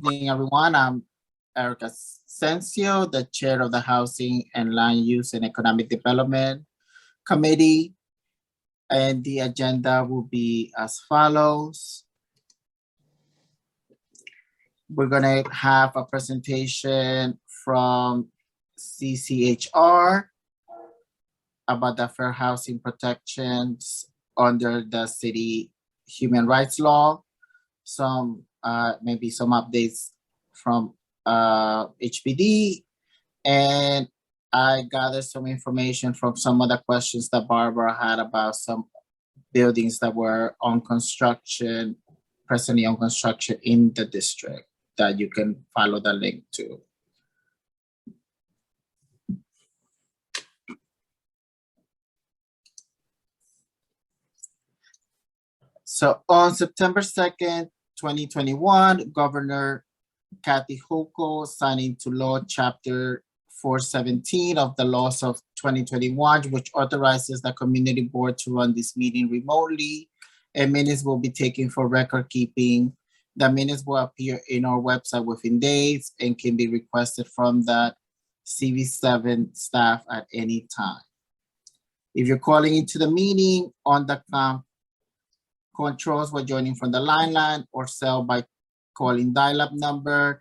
evening, everyone. I'm Erica Sensio, the chair of the Housing and Land Use and Economic Development Committee. And the agenda will be as follows. We're gonna have a presentation from CCHR about the fair housing protections under the city human rights law. Maybe some updates from HPD, and I gathered some information from some of the questions that Barbara had about some buildings that were on construction, presently on construction in the district, that you can follow the link to. So on September 2nd, 2021, Governor Kathy Hochul signed into law Chapter 417 of the laws of 2021, which authorizes the community board to run this meeting remotely, and minutes will be taken for record keeping. The minutes will appear in our website within days and can be requested from the CV7 staff at any time. If you're calling into the meeting on the controls, we're joining from the line or cell by calling dial-up number.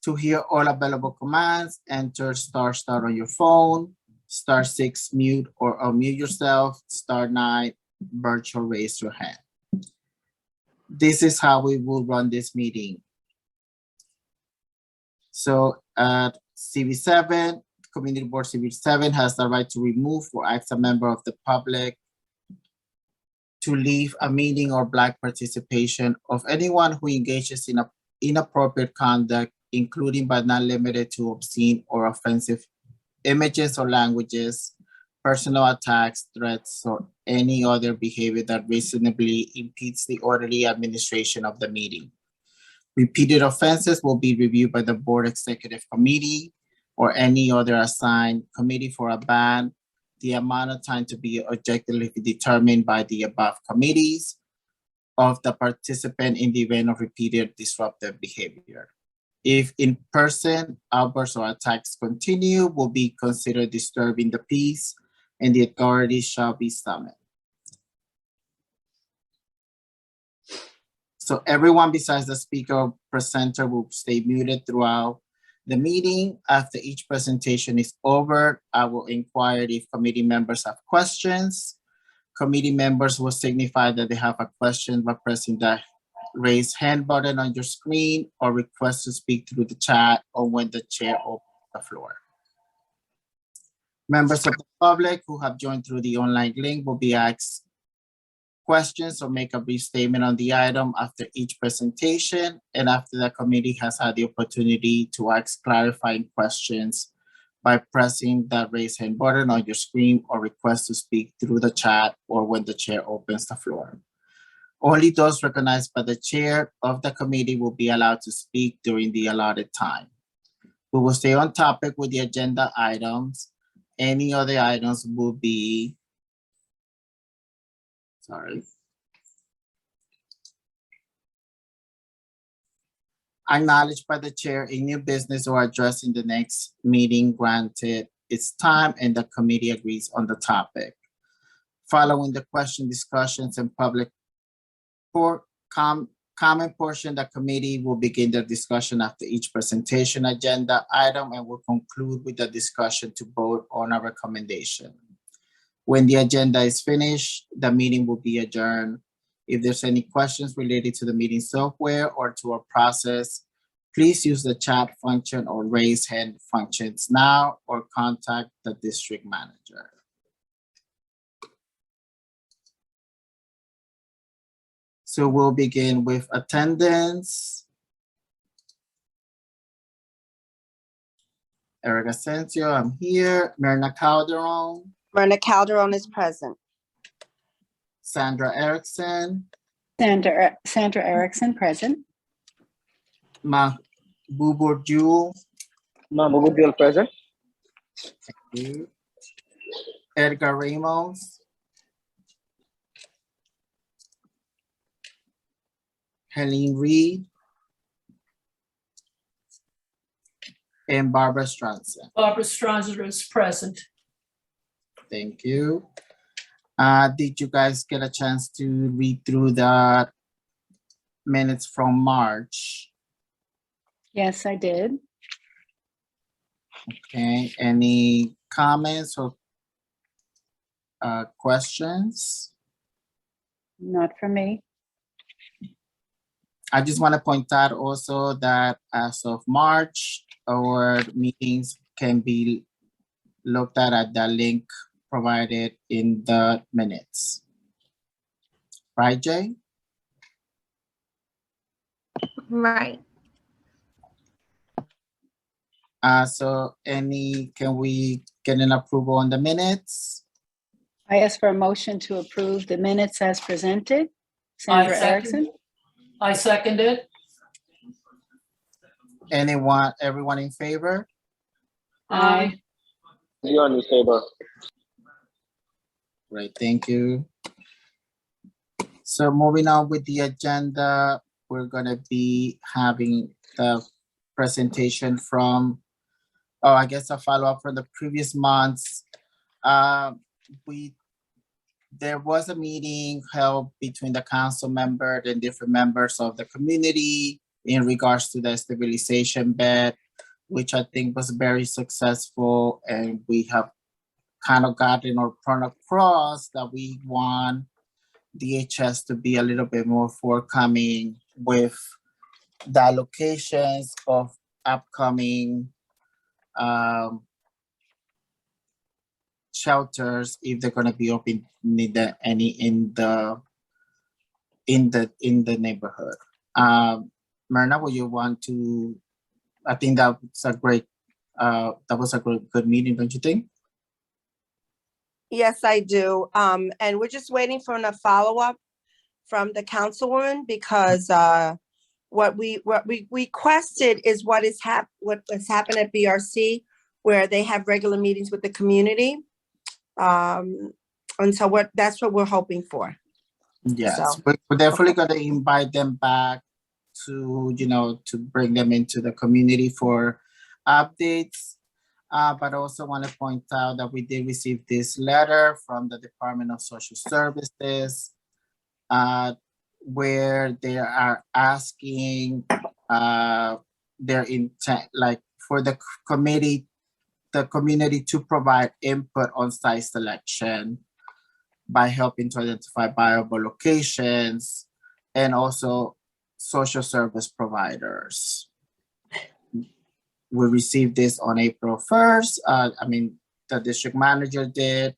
To hear all available commands, enter ** on your phone, *6 mute or unmute yourself, *9 virtual raise your hand. This is how we will run this meeting. So at CV7, Community Board CV7 has the right to remove or ask a member of the public to leave a meeting or block participation of anyone who engages in inappropriate conduct, including but not limited to obscene or offensive images or languages, personal attacks, threats, or any other behavior that reasonably impedes the orderly administration of the meeting. Repeated offenses will be reviewed by the Board Executive Committee or any other assigned committee for a ban. The amount of time to be objectively determined by the above committees of the participant in the event of repeated disruptive behavior. If in-person outbursts or attacks continue, will be considered disturbing the peace and the authorities shall be summoned. So everyone besides the speaker or presenter will stay muted throughout the meeting. After each presentation is over, I will inquire if committee members have questions. Committee members will signify that they have a question by pressing the raise hand button on your screen or request to speak through the chat or when the chair opens the floor. Members of the public who have joined through the online link will be asked questions or make a brief statement on the item after each presentation and after the committee has had the opportunity to ask clarifying questions by pressing the raise hand button on your screen or request to speak through the chat or when the chair opens the floor. Only those recognized by the chair of the committee will be allowed to speak during the allotted time. We will stay on topic with the agenda items. Any other items will be, acknowledged by the chair in new business or address in the next meeting granted its time and the committee agrees on the topic. Following the question discussions and public comment portion, the committee will begin the discussion after each presentation agenda item and will conclude with the discussion to vote on a recommendation. When the agenda is finished, the meeting will be adjourned. If there's any questions related to the meeting software or to our process, please use the chat function or raise hand functions now or contact the district manager. So we'll begin with attendance. Erica Sensio, I'm here. Myrna Calderon. Myrna Calderon is present. Sandra Erickson. Sandra Erickson, present. Mahbubur Jewel. Mahbubur Jewel, present. Thank you. Edgar Ramos. Helene Reed. And Barbara Streisand. Barbara Streisand is present. Thank you. Did you guys get a chance to read through the minutes from March? Yes, I did. Okay, any comments or questions? Not for me. I just want to point out also that as of March, our meetings can be looked at the link provided in the minutes. Right, Jay? Right. So can we get an approval on the minutes? I ask for a motion to approve the minutes as presented. I Sandra second. Erickson. I second it. Everyone in favor? Aye. Leon in favor. Great, thank you. So moving on with the agenda, we're gonna be having the presentation from, I guess a follow-up from the previous months. There was a meeting held between the council member and different members of the community in regards to the stabilization bed, which I think was very successful, and we have kind of gotten our point across that we want DHS to be a little bit more forthcoming with the allocations of upcoming shelters, if they're going to be open any in the neighborhood. Myrna, would you want to? I think that was a good meeting, don't you think? Yes, I do. And we're just waiting for a follow-up from the councilwoman because what we requested is what has happened at BRC, where they have regular meetings with the community. And so that's what we're hoping for. Yes, So. we're definitely going to invite them back to, to bring them into the community for updates. But also want to point out that we did receive this letter from the Department of Social Services where they are asking their intent, like for the community to provide input on site selection by helping to identify viable locations and also social service providers. We received this on April 1st. The district manager did.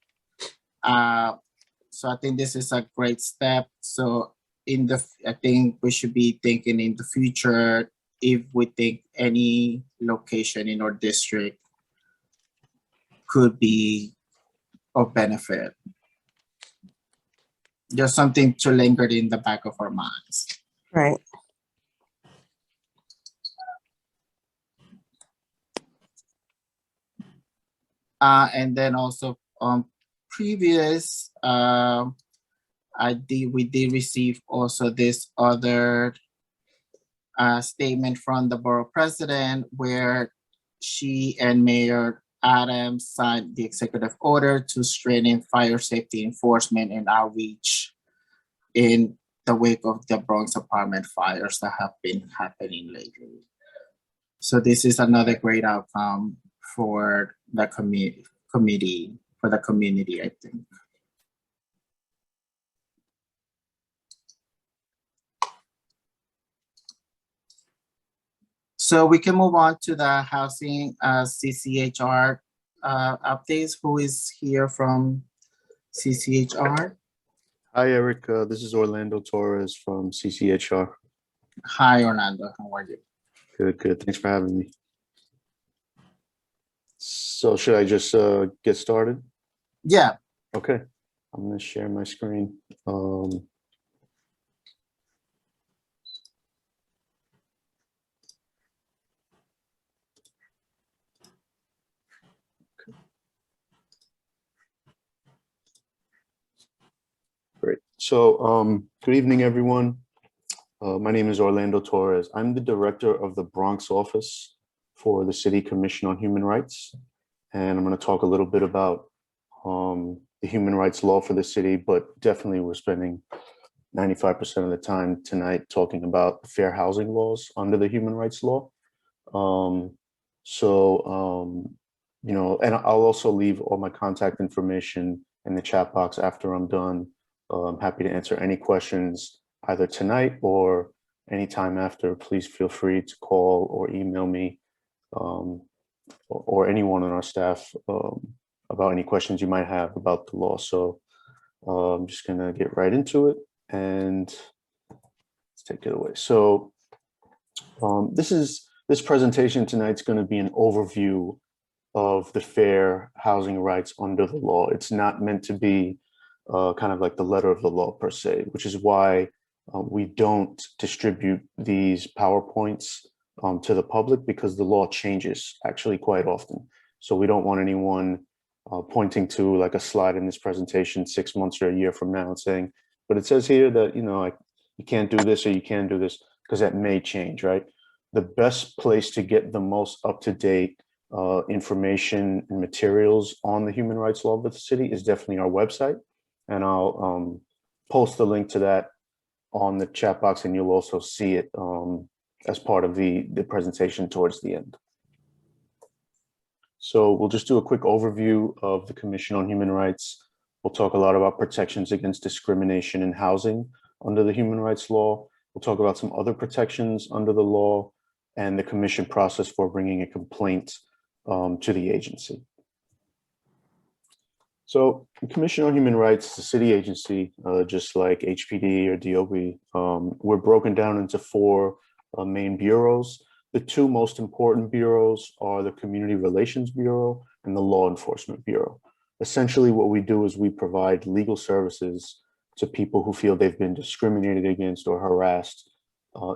So I think this is a great step. So I think we should be thinking in the future if we think any location in our district could be of benefit. Just something to linger in the back of our minds. Right. And then also on previous, we did receive also this other statement from the borough president where she and Mayor Adams signed the executive order to strengthen fire safety enforcement and outreach in the wake of the Bronx apartment fires that have been happening lately. So this is another great outcome for the community, I think. So we can move on to the housing CCHR updates. Who is here from CCHR? Hi, Eric. This is Orlando Torres from CCHR. Hi, Orlando. How are you? Good, good. Thanks for having me. So should I just get started? Yeah. Okay. I'm going to share my screen. Great. So good evening, everyone. My name is Orlando Torres. I'm the director of the Bronx office for the City Commission on Human Rights. And I'm going to talk a little bit about the human rights law for the city, but definitely we're spending 95% of the time tonight talking about fair housing laws under the human rights law. You know, and I'll also leave all my contact information in the chat box after I'm done. I'm happy to answer any questions either tonight or anytime after. Please feel free to call or email me or anyone on our staff about any questions you might have about the law. So I'm just gonna get right into it and let's take it away. So this presentation tonight's going to be an overview of the fair housing rights under the law. It's not meant to be kind of like the letter of the law per se, which is why we don't distribute these PowerPoints to the public, because the law changes actually quite often. So we don't want anyone pointing to like a slide in this presentation 6 months or a year from now and saying, but it says here that, you know, like you can't do this or you can do this, because that may change, right? The best place to get the most up-to-date information and materials on the human rights law of the city is definitely our website. And I'll post the link to that on the chat box, and you'll also see it as part of the presentation towards the end. So we'll just do a quick overview of the Commission on Human Rights. We'll talk a lot about protections against discrimination in housing under the human rights law. We'll talk about some other protections under the law and the commission process for bringing a complaint to the agency. So the Commission on Human Rights, the city agency, just like HPD or DOB, we're broken down into 4 main bureaus. The 2 most important bureaus are the Community Relations Bureau and the Law Enforcement Bureau. Essentially, what we do is we provide legal services to people who feel they've been discriminated against or harassed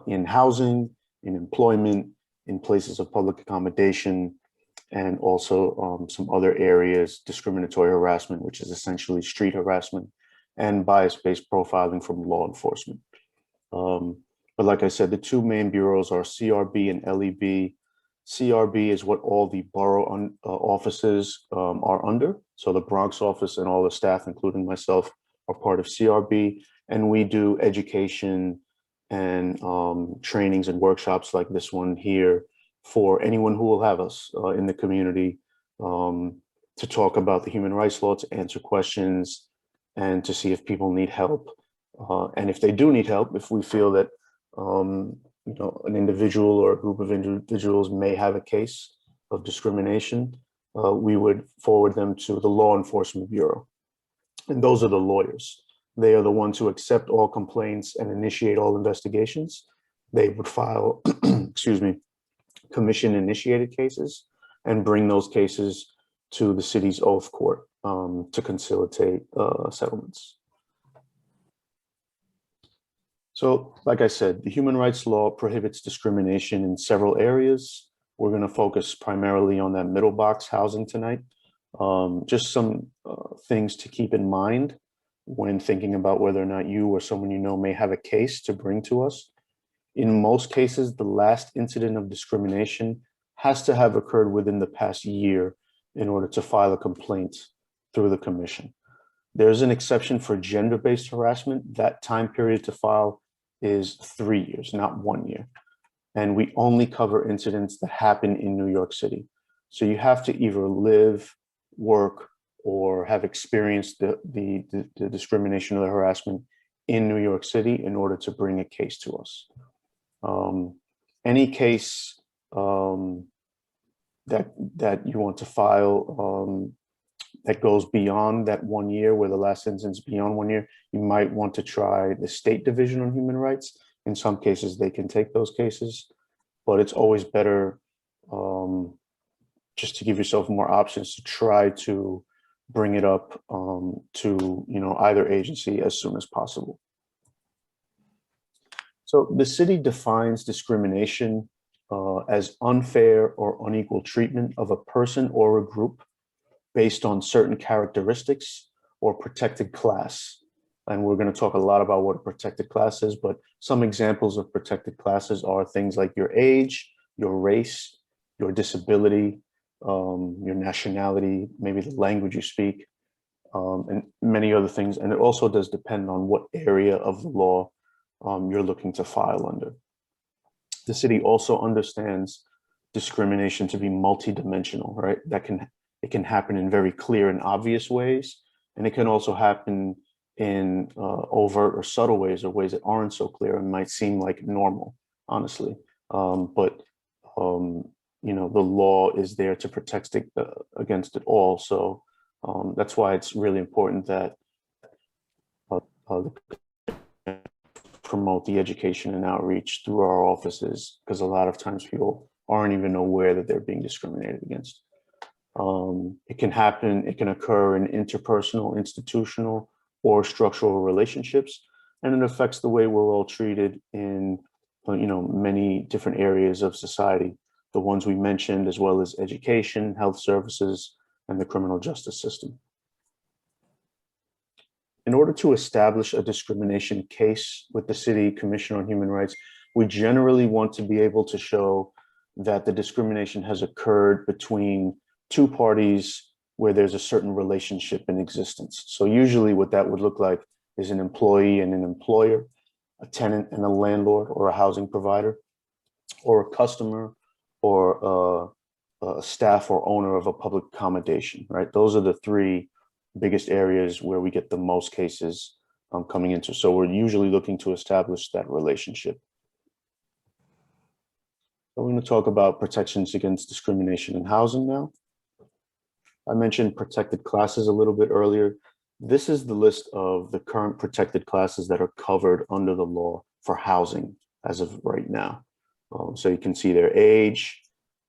in housing, in employment, in places of public accommodation, and also some other areas, discriminatory harassment, which is essentially street harassment, and bias-based profiling from law enforcement. But like I said, the 2 main bureaus are CRB and LEB. CRB is what all the borough offices are under. So the Bronx office and all the staff, including myself, are part of CRB. And we do education and trainings and workshops like this one here for anyone who will have us in the community to talk about the human rights law, to answer questions, and to see if people need help. And if they do need help, if we feel that you know, an individual or a group of individuals may have a case of discrimination, we would forward them to the Law Enforcement Bureau. And those are the lawyers. They are the ones who accept all complaints and initiate all investigations. They would file, excuse me, commission-initiated cases and bring those cases to the city's oath court to conciliate settlements. So, like I said, the human rights law prohibits discrimination in several areas. We're going to focus primarily on that middle box, housing, tonight. Just some things to keep in mind when thinking about whether or not you or someone you know may have a case to bring to us. In most cases, the last incident of discrimination has to have occurred within the past year in order to file a complaint through the commission. There's an exception for gender-based harassment. That time period to file is 3 years, not 1 year. And we only cover incidents that happen in New York City. So you have to either live, work, or have experienced the discrimination or the harassment in New York City in order to bring a case to us. Any case that you want to file that goes beyond that 1 year, where the last instance beyond 1 year, you might want to try the State Division on Human Rights. In some cases, they can take those cases, but it's always better just to give yourself more options to try to bring it up to either agency as soon as possible. So the city defines discrimination as unfair or unequal treatment of a person or a group based on certain characteristics or protected class. And we're going to talk a lot about what a protected class is, but some examples of protected classes are things like your age, your race, your disability, your nationality, maybe the language you speak, and many other things. And it also does depend on what area of the law you're looking to file under. The city also understands discrimination to be multidimensional, right? It can happen in very clear and obvious ways, and it can also happen in overt or subtle ways, or ways that aren't so clear and might seem like normal, honestly. But the law is there to protect against it all. So that's why it's really important that promote the education and outreach through our offices, because a lot of times people aren't even aware that they're being discriminated against. It can happen, it can occur in interpersonal, institutional, or structural relationships, and it affects the way we're all treated in many different areas of society, the ones we mentioned, as well as education, health services, and the criminal justice system. In order to establish a discrimination case with the City Commission on Human Rights, we generally want to be able to show that the discrimination has occurred between two parties where there's a certain relationship in existence. So usually what that would look like is an employee and an employer, a tenant and a landlord or a housing provider, or a customer or a staff or owner of a public accommodation, right? Those are the three biggest areas where we get the most cases coming into. So we're usually looking to establish that relationship. So we're going to talk about protections against discrimination in housing now. I mentioned protected classes a little bit earlier. This is the list of the current protected classes that are covered under the law for housing as of right now. So you can see their age,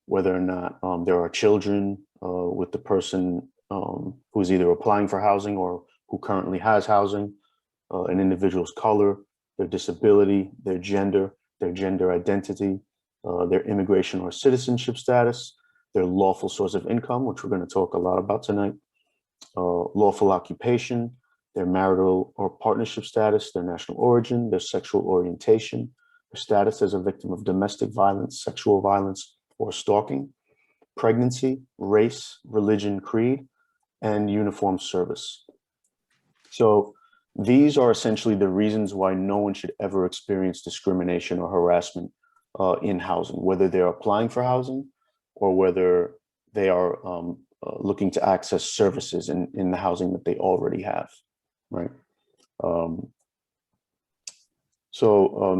whether or not there are children with the person who's either applying for housing or who currently has housing, an individual's color, their disability, their gender identity, their immigration or citizenship status, their lawful source of income, which we're going to talk a lot about tonight, lawful occupation, their marital or partnership status, their national origin, their sexual orientation, their status as a victim of domestic violence, sexual violence, or stalking, pregnancy, race, religion, creed, and uniform service. So these are essentially the reasons why no one should ever experience discrimination or harassment in housing, whether they're applying for housing or whether they are looking to access services in the housing that they already have, right?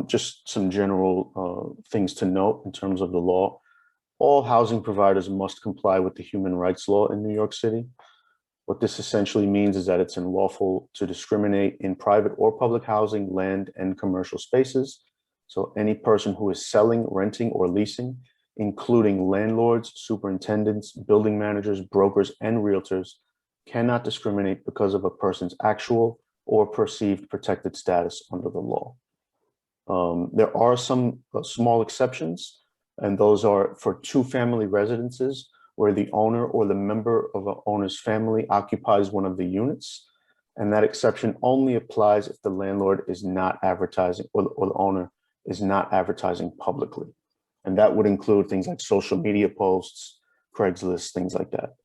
Just some general things to note in terms of the law. All housing providers must comply with the human rights law in New York City. What this essentially means is that it's unlawful to discriminate in private or public housing, land, and commercial spaces. So any person who is selling, renting, or leasing, including landlords, superintendents, building managers, brokers, and realtors, cannot discriminate because of a person's actual or perceived protected status under the law. There are some small exceptions, and those are for two-family residences where the owner or the member of an owner's family occupies one of the units. And that exception only applies if the landlord is not advertising or the owner is not advertising publicly. And that would include things like social media posts, Craigslist, things like that.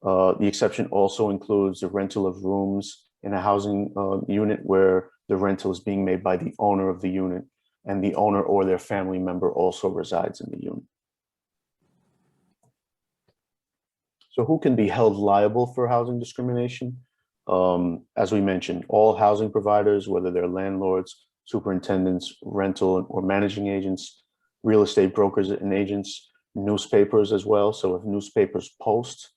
The exception also includes the rental of rooms in a housing unit where the rental is being made by the owner of the unit and the owner or their family member also resides in the unit. So who can be held liable for housing discrimination? As we mentioned, all housing providers, whether they're landlords, superintendents, rental or managing agents, real estate brokers and agents, newspapers as well. So if newspapers post,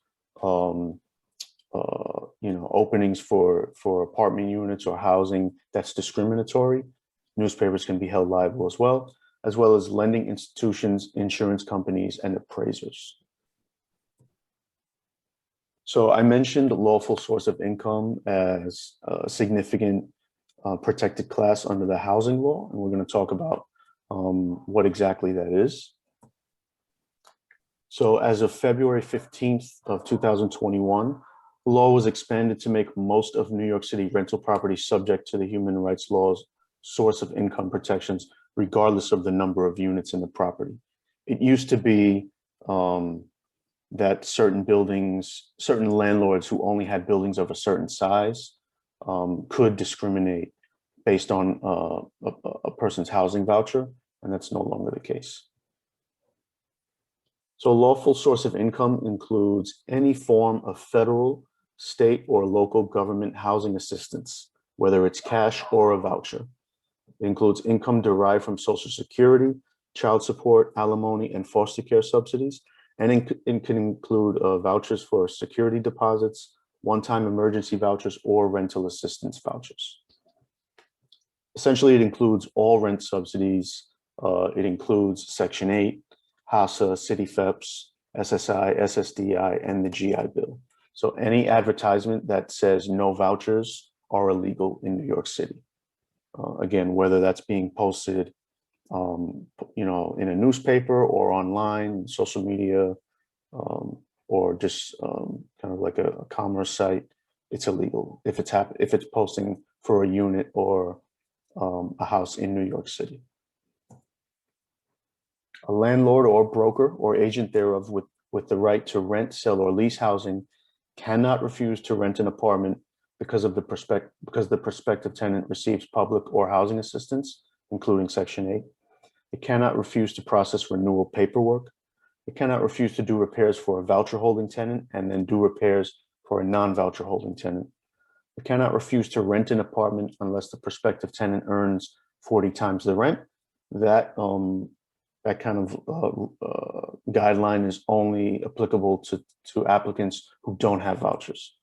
openings for apartment units or housing that's discriminatory, newspapers can be held liable as well as lending institutions, insurance companies, and appraisers. So I mentioned lawful source of income as a significant protected class under the housing law, and we're going to talk about what exactly that is. So as of February 15th of 2021, the law was expanded to make most of New York City rental properties subject to the human rights law's source of income protections, regardless of the number of units in the property. It used to be that certain buildings, certain landlords who only had buildings of a certain size could discriminate based on a person's housing voucher, and that's no longer the case. So a lawful source of income includes any form of federal, state, or local government housing assistance, whether it's cash or a voucher. It includes income derived from Social Security, child support, alimony, and foster care subsidies, and it can include vouchers for security deposits, one-time emergency vouchers, or rental assistance vouchers. Essentially, it includes all rent subsidies. It includes Section 8, HASA, City FEPS, SSI, SSDI, and the GI Bill. So any advertisement that says no vouchers are illegal in New York City. Again, whether that's being posted in a newspaper or online, social media, or just kind of like a commerce site, it's illegal if it's posting for a unit or a house in New York City. A landlord or broker or agent thereof with the right to rent, sell, or lease housing cannot refuse to rent an apartment because the prospective tenant receives public or housing assistance, including Section 8. It cannot refuse to process renewal paperwork. It cannot refuse to do repairs for a voucher holding tenant and then do repairs for a non-voucher holding tenant. It cannot refuse to rent an apartment unless the prospective tenant earns 40 times the rent. That kind of guideline is only applicable to applicants who don't have vouchers.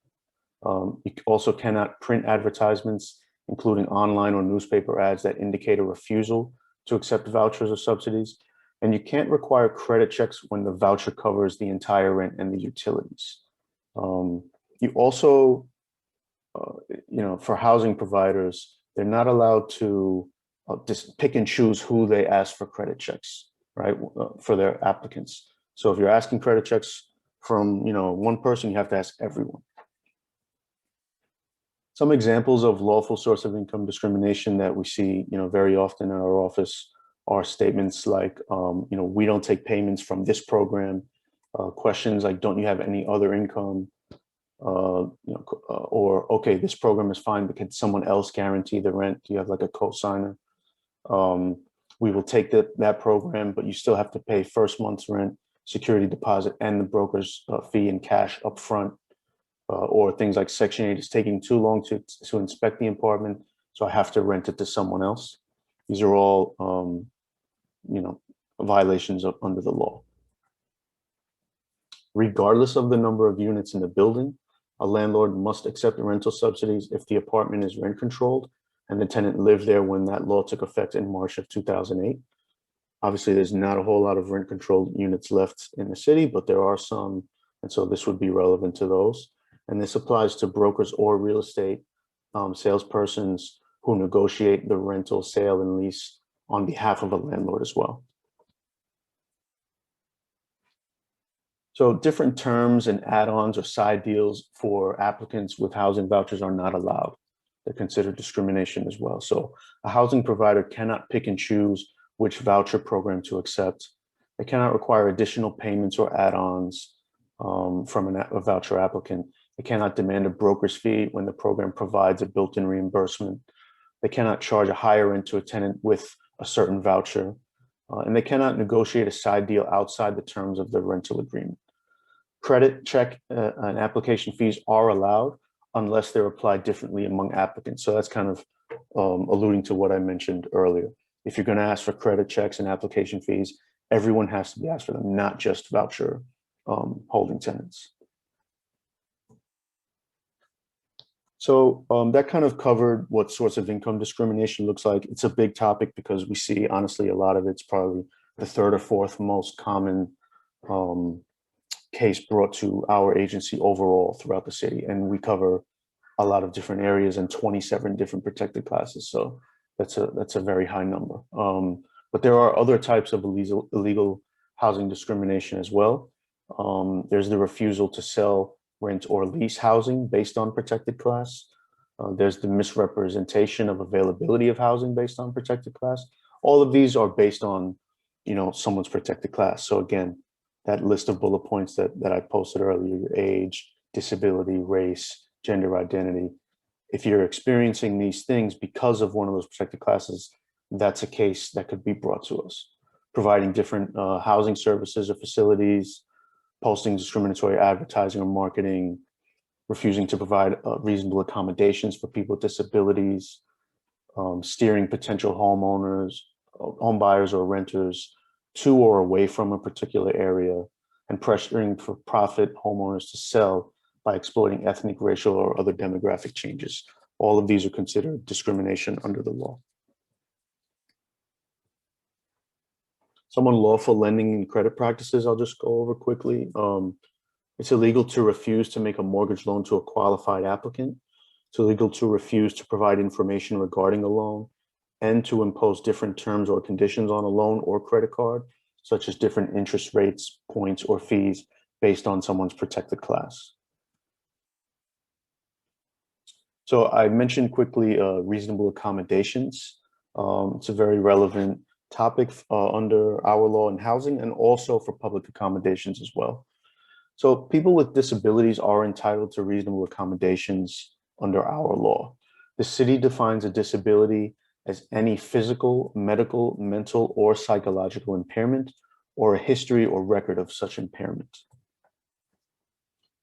You also cannot print advertisements, including online or newspaper ads that indicate a refusal to accept vouchers or subsidies. And you can't require credit checks when the voucher covers the entire rent and the utilities. You also, for housing providers, they're not allowed to just pick and choose who they ask for credit checks, right, for their applicants. So if you're asking credit checks from, one person, you have to ask everyone. Some examples of lawful source of income discrimination that we see, very often in our office are statements like, we don't take payments from this program. Questions like, don't you have any other income? Or, okay, this program is fine, but can someone else guarantee the rent? Do you have like a co-signer? We will take that program, but you still have to pay first month's rent, security deposit, and the broker's fee in cash upfront. Or things like Section 8 is taking too long to inspect the apartment, so I have to rent it to someone else. These are all, violations under the law. Regardless of the number of units in the building, a landlord must accept rental subsidies if the apartment is rent controlled and the tenant lived there when that law took effect in March of 2008. Obviously, there's not a whole lot of rent controlled units left in the city, but there are some, and so this would be relevant to those. And this applies to brokers or real estate salespersons who negotiate the rental, sale, and lease on behalf of a landlord as well. So different terms and add-ons or side deals for applicants with housing vouchers are not allowed. They're considered discrimination as well. So a housing provider cannot pick and choose which voucher program to accept. They cannot require additional payments or add-ons from a voucher applicant. They cannot demand a broker's fee when the program provides a built-in reimbursement. They cannot charge a higher rent to a tenant with a certain voucher. And they cannot negotiate a side deal outside the terms of the rental agreement. Credit check and application fees are allowed unless they're applied differently among applicants. So that's kind of alluding to what I mentioned earlier. If you're going to ask for credit checks and application fees, everyone has to be asked for them, not just voucher holding tenants. So that kind of covered what source of income discrimination looks like. It's a big topic because we see, honestly, a lot of it's probably the third or fourth most common case brought to our agency overall throughout the city. And we cover a lot of different areas and 27 different protected classes. So that's a very high number. But there are other types of illegal housing discrimination as well. There's the refusal to sell, rent, or lease housing based on protected class. There's the misrepresentation of availability of housing based on protected class. All of these are based on, someone's protected class. So again, that list of bullet points that I posted earlier, your age, disability, race, gender identity. If you're experiencing these things because of one of those protected classes, that's a case that could be brought to us. Providing different housing services or facilities, posting discriminatory advertising or marketing, refusing to provide reasonable accommodations for people with disabilities, steering potential homeowners, home buyers or renters to or away from a particular area, and pressuring for profit homeowners to sell by exploiting ethnic, racial, or other demographic changes. All of these are considered discrimination under the law. Some unlawful lending and credit practices I'll just go over quickly. It's illegal to refuse to make a mortgage loan to a qualified applicant. It's illegal to refuse to provide information regarding a loan and to impose different terms or conditions on a loan or credit card, such as different interest rates, points, or fees based on someone's protected class. So I mentioned quickly reasonable accommodations. It's a very relevant topic under our law and housing, and also for public accommodations as well. So people with disabilities are entitled to reasonable accommodations under our law. The city defines a disability as any physical, medical, mental, or psychological impairment, or a history or record of such impairment.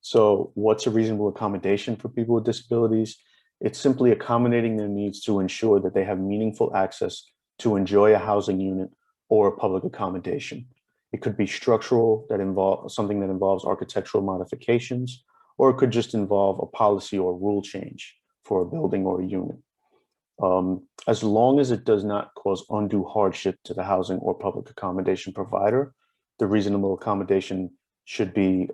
So what's a reasonable accommodation for people with disabilities? It's simply accommodating their needs to ensure that they have meaningful access to enjoy a housing unit or a public accommodation. It could be structural, that involves something that involves architectural modifications, or it could just involve a policy or rule change for a building or a unit. As long as it does not cause undue hardship to the housing or public accommodation provider, the reasonable accommodation should be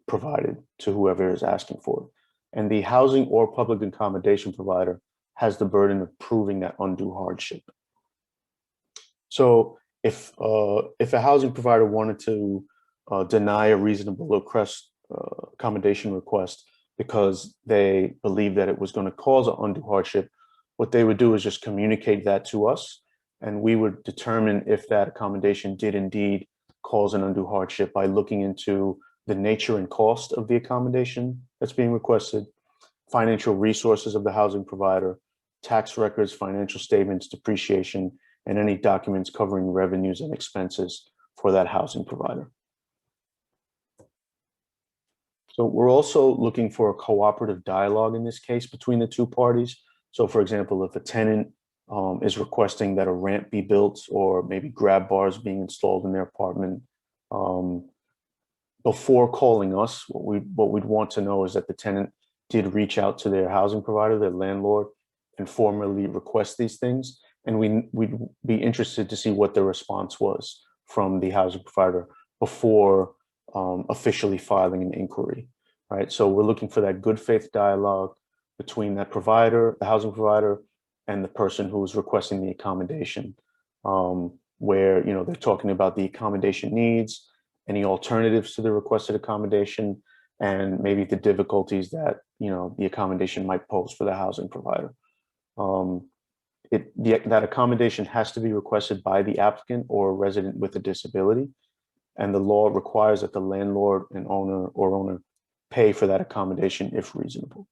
provided to whoever is asking for it. And the housing or public accommodation provider has the burden of proving that undue hardship. So if a housing provider wanted to deny a reasonable accommodation request because they believe that it was going to cause an undue hardship, what they would do is just communicate that to us, and we would determine if that accommodation did indeed cause an undue hardship by looking into the nature and cost of the accommodation that's being requested, financial resources of the housing provider, tax records, financial statements, depreciation, and any documents covering revenues and expenses for that housing provider. So we're also looking for a cooperative dialogue in this case between the two parties. So for example, if a tenant is requesting that a ramp be built or maybe grab bars being installed in their apartment, before calling us, what we'd want to know is that the tenant did reach out to their housing provider, their landlord, and formally request these things. And we'd be interested to see what the response was from the housing provider before officially filing an inquiry, right? So we're looking for that good faith dialogue between that provider, the housing provider, and the person who's requesting the accommodation, where they're talking about the accommodation needs, any alternatives to the requested accommodation, and maybe the difficulties that the accommodation might pose for the housing provider. That accommodation has to be requested by the applicant or a resident with a disability, and the law requires that the landlord and owner pay for that accommodation if reasonable.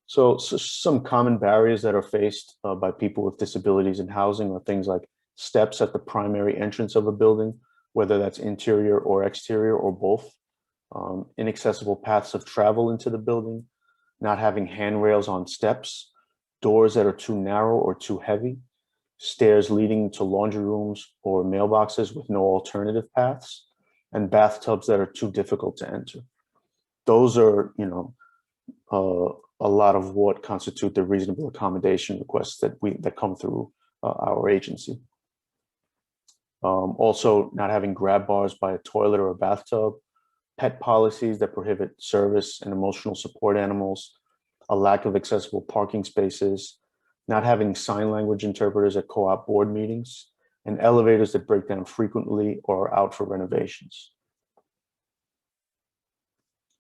So some common barriers that are faced by people with disabilities in housing are things like steps at the primary entrance of a building, whether that's interior or exterior or both, inaccessible paths of travel into the building, not having handrails on steps, doors that are too narrow or too heavy, stairs leading to laundry rooms or mailboxes with no alternative paths, and bathtubs that are too difficult to enter. Those are, a lot of what constitute the reasonable accommodation requests that come through our agency. Also, not having grab bars by a toilet or a bathtub, pet policies that prohibit service and emotional support animals, a lack of accessible parking spaces, not having sign language interpreters at co-op board meetings, and elevators that break down frequently or are out for renovations.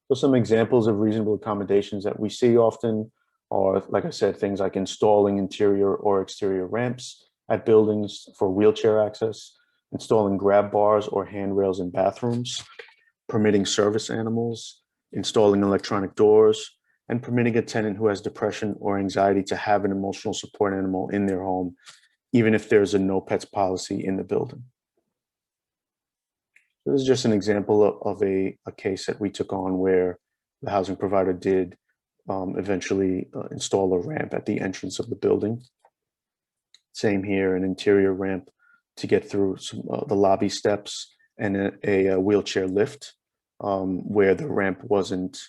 So some examples of reasonable accommodations that we see often are, like I said, things like installing interior or exterior ramps at buildings for wheelchair access, installing grab bars or handrails in bathrooms, permitting service animals, installing electronic doors, and permitting a tenant who has depression or anxiety to have an emotional support animal in their home, even if there's a no pets policy in the building. So this is just an example of a case that we took on where the housing provider did eventually install a ramp at the entrance of the building. Same here, an interior ramp to get through the lobby steps, and a wheelchair lift where the ramp wasn't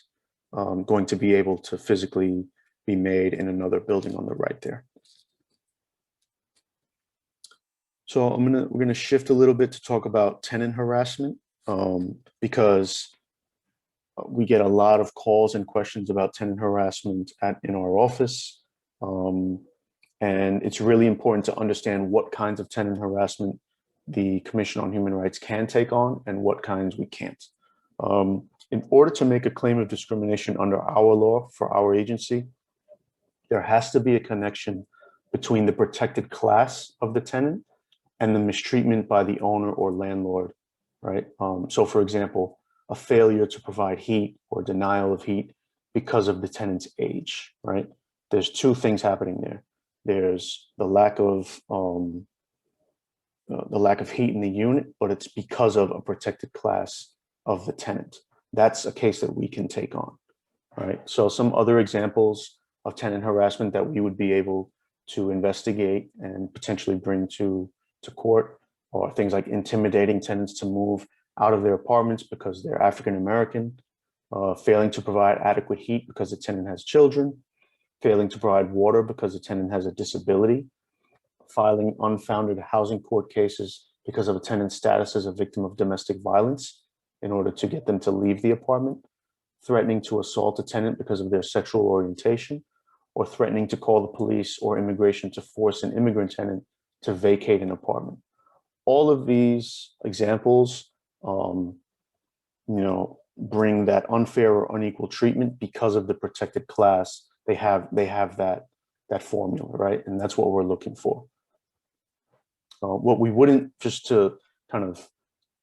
going to be able to physically be made in another building on the right there. So we're gonna shift a little bit to talk about tenant harassment because we get a lot of calls and questions about tenant harassment in our office. And it's really important to understand what kinds of tenant harassment the Commission on Human Rights can take on and what kinds we can't. In order to make a claim of discrimination under our law for our agency, there has to be a connection between the protected class of the tenant and the mistreatment by the owner or landlord, right? So for example, a failure to provide heat or denial of heat because of the tenant's age, right? There's two things happening there. There's the lack of heat in the unit, but it's because of a protected class of the tenant. That's a case that we can take on, right? So some other examples of tenant harassment that we would be able to investigate and potentially bring to court are things like intimidating tenants to move out of their apartments because they're African American, failing to provide adequate heat because the tenant has children, failing to provide water because the tenant has a disability, filing unfounded housing court cases because of a tenant's status as a victim of domestic violence in order to get them to leave the apartment, threatening to assault a tenant because of their sexual orientation, or threatening to call the police or immigration to force an immigrant tenant to vacate an apartment. All of these examples, bring that unfair or unequal treatment because of the protected class. They have that formula, right? And that's what we're looking for. What we wouldn't, just to kind of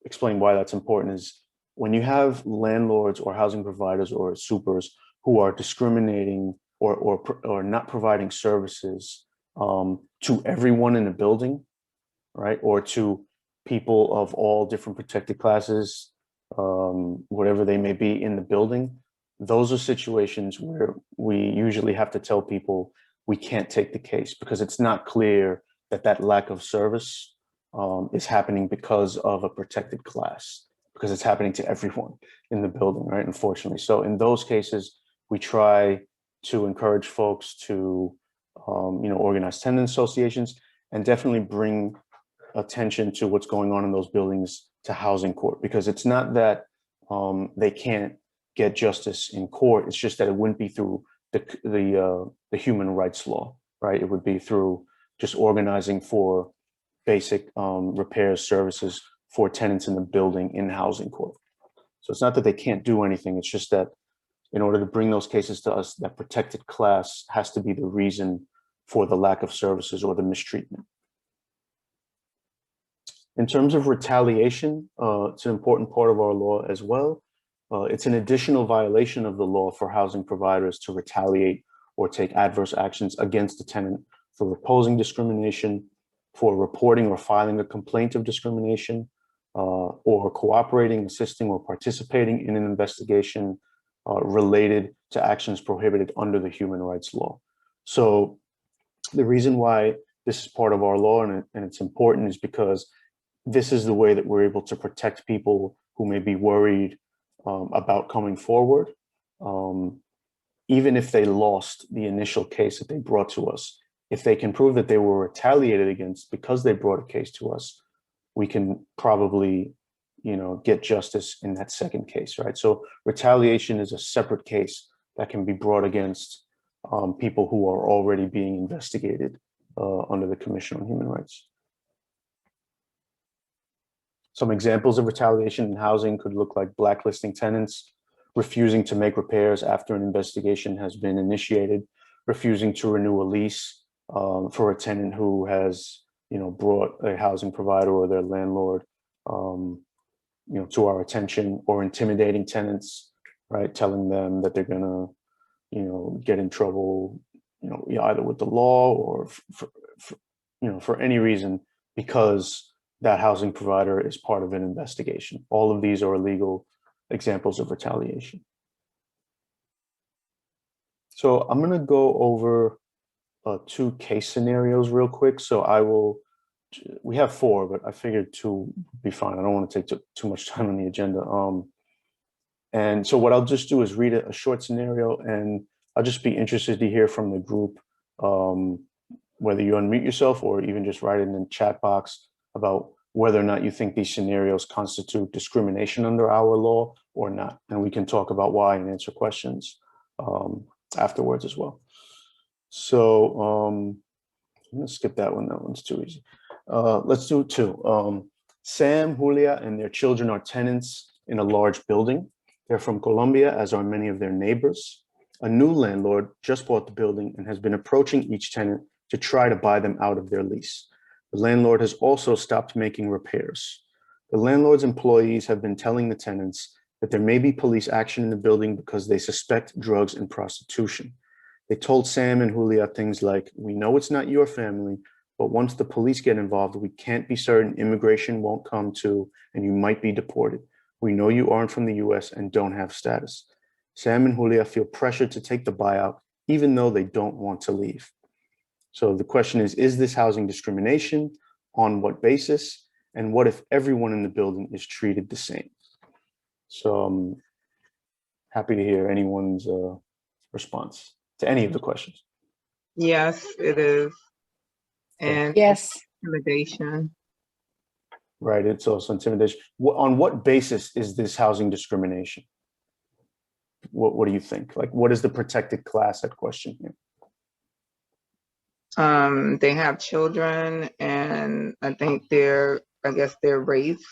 explain why that's important, is when you have landlords or housing providers or supers who are discriminating or not providing services to everyone in the building, right? Or to people of all different protected classes, whatever they may be in the building, those are situations where we usually have to tell people we can't take the case because it's not clear that lack of service is happening because of a protected class, because it's happening to everyone in the building, right? Unfortunately. So in those cases, we try to encourage folks to, organize tenant associations and definitely bring attention to what's going on in those buildings to housing court, because it's not that they can't get justice in court. It's just that it wouldn't be through the human rights law, right? It would be through just organizing for basic repairs services for tenants in the building in housing court. So it's not that they can't do anything. It's just that in order to bring those cases to us, that protected class has to be the reason for the lack of services or the mistreatment. In terms of retaliation, it's an important part of our law as well. It's an additional violation of the law for housing providers to retaliate or take adverse actions against the tenant for opposing discrimination, for reporting or filing a complaint of discrimination, or cooperating, assisting, or participating in an investigation related to actions prohibited under the human rights law. So the reason why this is part of our law and it's important is because this is the way that we're able to protect people who may be worried about coming forward, even if they lost the initial case that they brought to us. If they can prove that they were retaliated against because they brought a case to us, we can probably, get justice in that second case, right? So retaliation is a separate case that can be brought against people who are already being investigated under the Commission on Human Rights. Some examples of retaliation in housing could look like blacklisting tenants, refusing to make repairs after an investigation has been initiated, refusing to renew a lease for a tenant who has brought a housing provider or their landlord, to our attention, or intimidating tenants, right? Telling them that they're gonna, get in trouble, either with the law or for any reason, because that housing provider is part of an investigation. All of these are illegal examples of retaliation. So I'm going to go over 2 case scenarios real quick. So we have 4, but I figured 2 would be fine. I don't want to take too much time on the agenda. And so what I'll just do is read a short scenario, and I'll just be interested to hear from the group, whether you unmute yourself or even just write it in the chat box, about whether or not you think these scenarios constitute discrimination under our law or not. And we can talk about why and answer questions afterwards as well. So I'm gonna skip that one. That one's too easy. Let's do 2. Sam, Julia, and their children are tenants in a large building. They're from Colombia, as are many of their neighbors. A new landlord just bought the building and has been approaching each tenant to try to buy them out of their lease. The landlord has also stopped making repairs. The landlord's employees have been telling the tenants that there may be police action in the building because they suspect drugs and prostitution. They told Sam and Julia things like, "We know it's not your family, but once the police get involved, we can't be certain immigration won't come too, and you might be deported. We know you aren't from the US and don't have status." Sam and Julia feel pressured to take the buyout, even though they don't want to leave. So the question is this housing discrimination? On what basis? And what if everyone in the building is treated the same? So I'm happy to hear anyone's response to any of the questions. Yes, it is. And Yes. intimidation. Right, it's also intimidation. On what basis is this housing discrimination? What do you think? Like, what is the protected class at question here? They have children, and I think their race,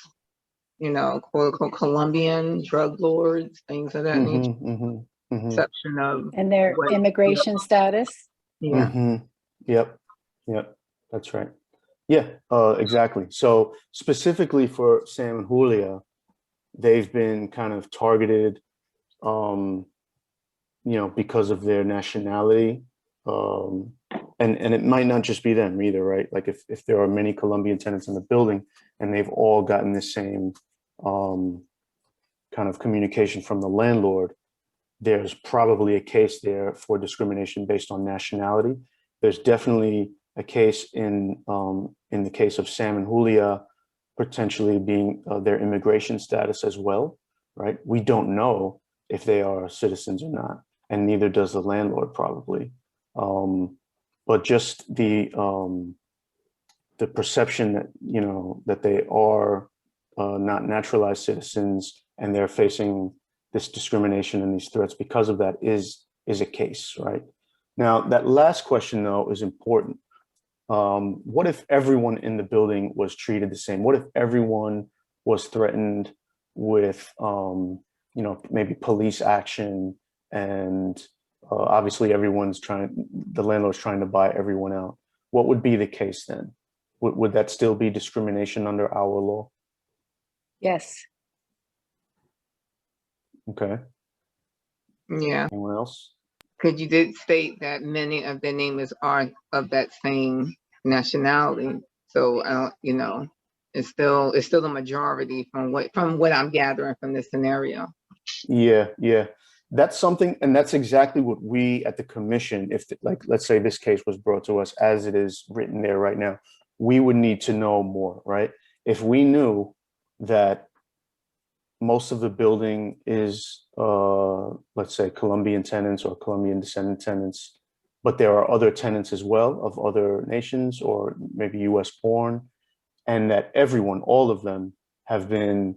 quote unquote Colombian drug lords, things of that nature. Exception of And their what- immigration status? Yeah. Yep, that's right. Yeah, exactly. So specifically for Sam and Julia, they've been kind of targeted, because of their nationality. And it might not just be them either, right? Like if there are many Colombian tenants in the building and they've all gotten the same kind of communication from the landlord, there's probably a case there for discrimination based on nationality. There's definitely a case in the case of Sam and Julia potentially being their immigration status as well, right? We don't know if they are citizens or not, and neither does the landlord probably. But just the perception that that they are not naturalized citizens and they're facing this discrimination and these threats because of that is a case, right? Now, that last question though is important. What if everyone in the building was treated the same? What if everyone was threatened with maybe police action, and obviously the landlord's trying to buy everyone out? What would be the case then? Would that still be discrimination under our law? Yes. Okay. Yeah. Anyone else? Because you did state that many of their neighbors are of that same nationality. So it's still the majority from what I'm gathering from this scenario. Yeah. That's something, and that's exactly what we at the commission, let's say this case was brought to us as it is written there right now, we would need to know more, right? If we knew that most of the building is, let's say, Colombian tenants or Colombian descendant tenants, but there are other tenants as well of other nations or maybe US born, and that all of them have been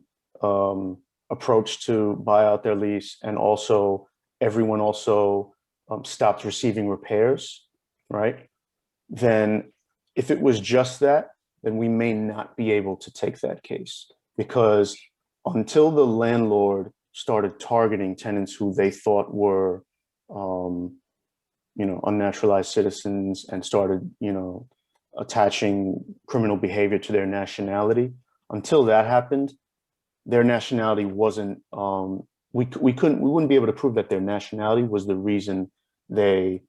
approached to buy out their lease, and also everyone also stopped receiving repairs, right? Then if it was just that, then we may not be able to take that case, because until the landlord started targeting tenants who they thought were unnaturalized citizens and started attaching criminal behavior to their nationality. Until that happened, their nationality wasn't, we wouldn't be able to prove that their nationality was the reason they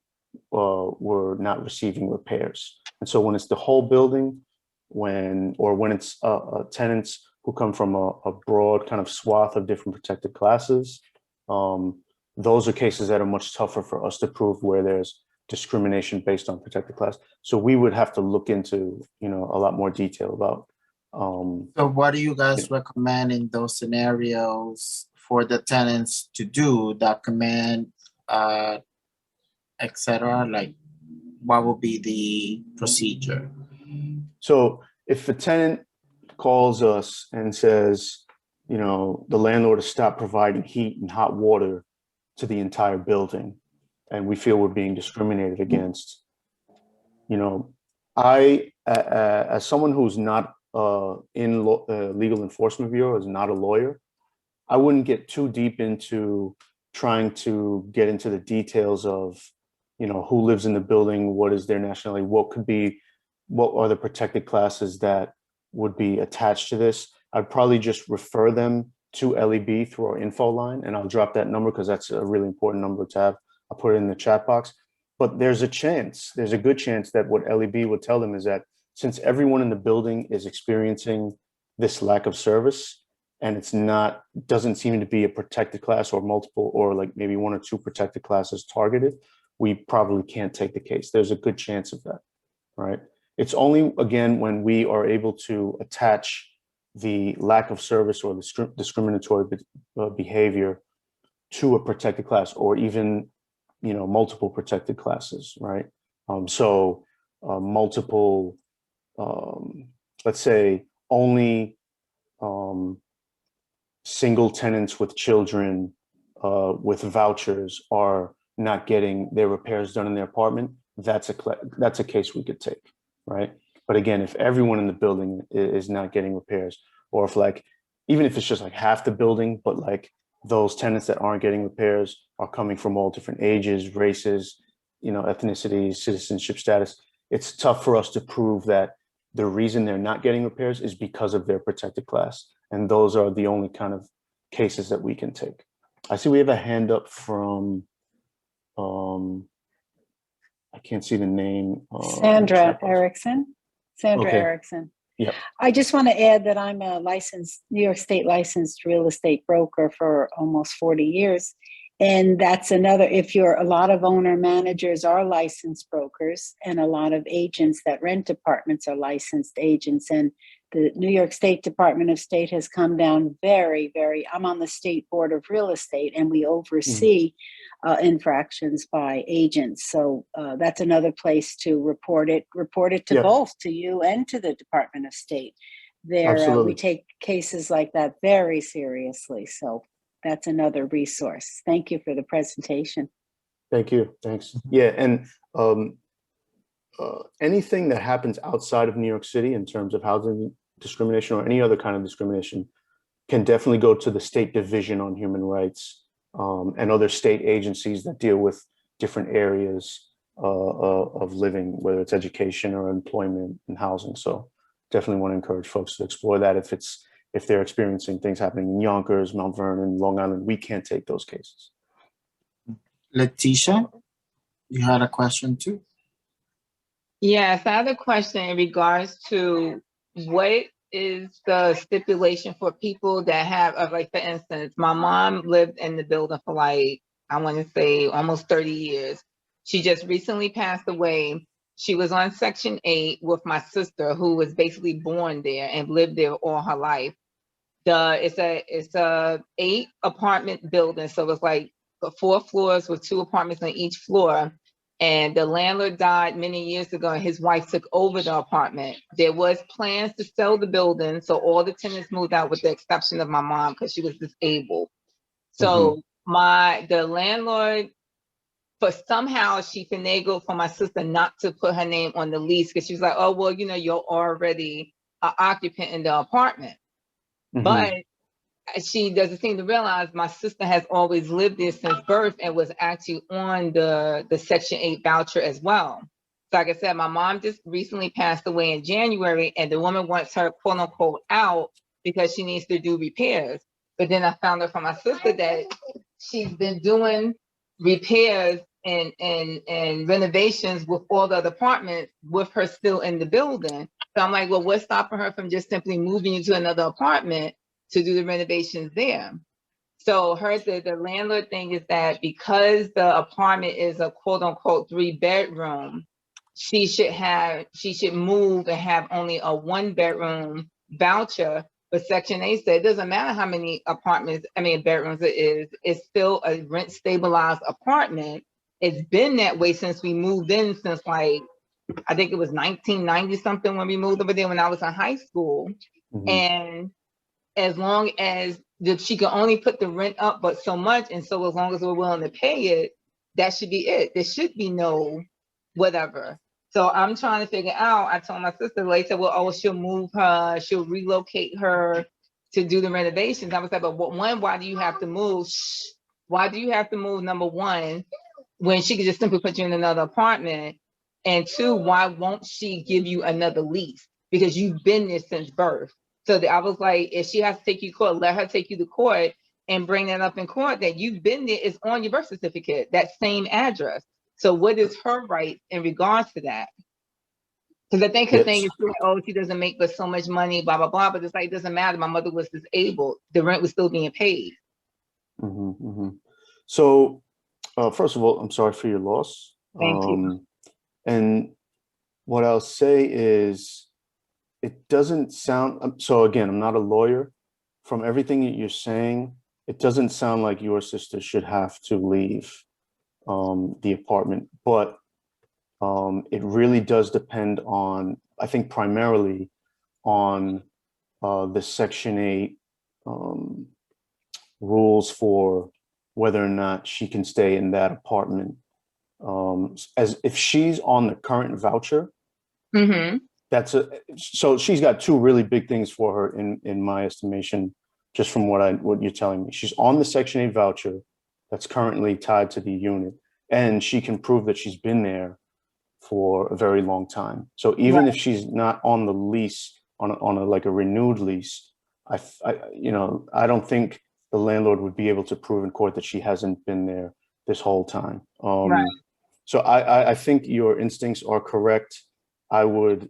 were not receiving repairs. And so when it's the whole building, when it's tenants who come from a broad kind of swath of different protected classes, those are cases that are much tougher for us to prove where there's discrimination based on protected class. So we would have to look into, a lot more detail about. So what do you guys recommend in those scenarios for the tenants to do? Document, et cetera? Like, what will be the procedure? So if a tenant calls us and says, the landlord has stopped providing heat and hot water to the entire building, and we feel we're being discriminated against, I, as someone who's not in legal enforcement bureau, is not a lawyer, I wouldn't get too deep into trying to get into the details of, who lives in the building, what is their nationality, what are the protected classes that would be attached to this. I'd probably just refer them to LEB through our info line, and I'll drop that number because that's a really important number to have. I'll put it in the chat box. But there's a good chance that what LEB would tell them is that since everyone in the building is experiencing this lack of service, and doesn't seem to be a protected class or multiple, or like maybe one or two protected classes targeted, we probably can't take the case. There's a good chance of that, right? It's only, again, when we are able to attach the lack of service or the discriminatory behavior to a protected class, or even, multiple protected classes, right? Multiple, let's say only single tenants with children with vouchers are not getting their repairs done in their apartment. That's a case we could take, right? But again, if everyone in the building is not getting repairs, or if even if it's just like half the building, but like those tenants that aren't getting repairs are coming from all different ages, races, ethnicities, citizenship status, it's tough for us to prove that the reason they're not getting repairs is because of their protected class. And those are the only kind of cases that we can take. I see we have a hand up from, I can't see the name. Sandra Erickson. Okay. Erickson. Yeah. I just want to add that I'm a New York State licensed real estate broker for almost 40 years. And that's another, a lot of owner managers are licensed brokers, and a lot of agents that rent apartments are licensed agents. And the New York State Department of State has come down very, very, I'm on the State Board of Real Estate, and we oversee infractions by agents. So that's another place to report it to both, to you and to the Department of State. We take cases like that very seriously. So that's another resource. Thank you for the presentation. Thank you. Thanks. Yeah. And anything that happens outside of New York City in terms of housing discrimination or any other kind of discrimination can definitely go to the State Division on Human Rights and other state agencies that deal with different areas of living, whether it's education or employment and housing. So definitely want to encourage folks to explore that. If they're experiencing things happening in Yonkers, Mount Vernon, Long Island, we can't take those cases. Letitia, you had a question too? Yes, I have a question in regards to what is the stipulation for people that have, like, for instance, my mom lived in the building for I want to say almost 30 years. She just recently passed away. She was on Section 8 with my sister, who was basically born there and lived there all her life. It's a 8 apartment building, so it's like 4 floors with 2 apartments on each floor. And the landlord died many years ago, and his wife took over the apartment. There was plans to sell the building, so all the tenants moved out with the exception of my mom because she was disabled. So the landlord, but somehow she finagled for my sister not to put her name on the lease because she was like, oh, well, you're already an occupant in the apartment. But she doesn't seem to realize my sister has always lived there since birth and was actually on the Section 8 voucher as well. So like I said, my mom just recently passed away in January, and the woman wants her quote unquote out because she needs to do repairs. But then I found out from my sister that she's been doing repairs and renovations with all the other apartments with her still in the building. So I'm like, well, what's stopping her from just simply moving into another apartment to do the renovations there? So the landlord thing is that because the apartment is a quote unquote 3-bedroom, she should move and have only a 1-bedroom voucher. But Section 8 said it doesn't matter how many bedrooms it is, it's still a rent stabilized apartment. It's been that way since we moved in, since like, I think it was 1990 something when we moved over there when I was in high school. Mhm. And as long as she can only put the rent up but so much, and so as long as we're willing to pay it, that should be it. There should be no whatever. So I'm trying to figure out, I told my sister, like, said, well, oh, she'll move her, she'll relocate her to do the renovations. I was like, but one, why do you have to move? Why do you have to move, number one, when she could just simply put you in another apartment? And two, why won't she give you another lease? Because you've been there since birth. So I was like, if she has to take you to court, let her take you to court and bring that up in court that you've been there. It's on your birth certificate, that same address. So what is her right in regards to that? Because I think her thing is, oh, she doesn't make but so much money, blah, blah, blah. But it's like, it doesn't matter. My mother was disabled. The rent was still being paid. Mm-hmm, mm-hmm. So, first of all, I'm sorry for your loss. Thank you. And what I'll say is, it doesn't sound, so again, I'm not a lawyer. From everything that you're saying, it doesn't sound like your sister should have to leave the apartment, but it really does depend on, I think primarily on the Section 8 rules for whether or not she can stay in that apartment. As if she's on the current voucher, Mm-hmm. So she's got two really big things for her in my estimation, just from what you're telling me. She's on the Section 8 voucher that's currently tied to the unit, and she can prove that she's been there for a very long time. So even if she's not on the lease, on a like a renewed lease, I don't think the landlord would be able to prove in court that she hasn't been there this whole time. So I think your instincts are correct. I would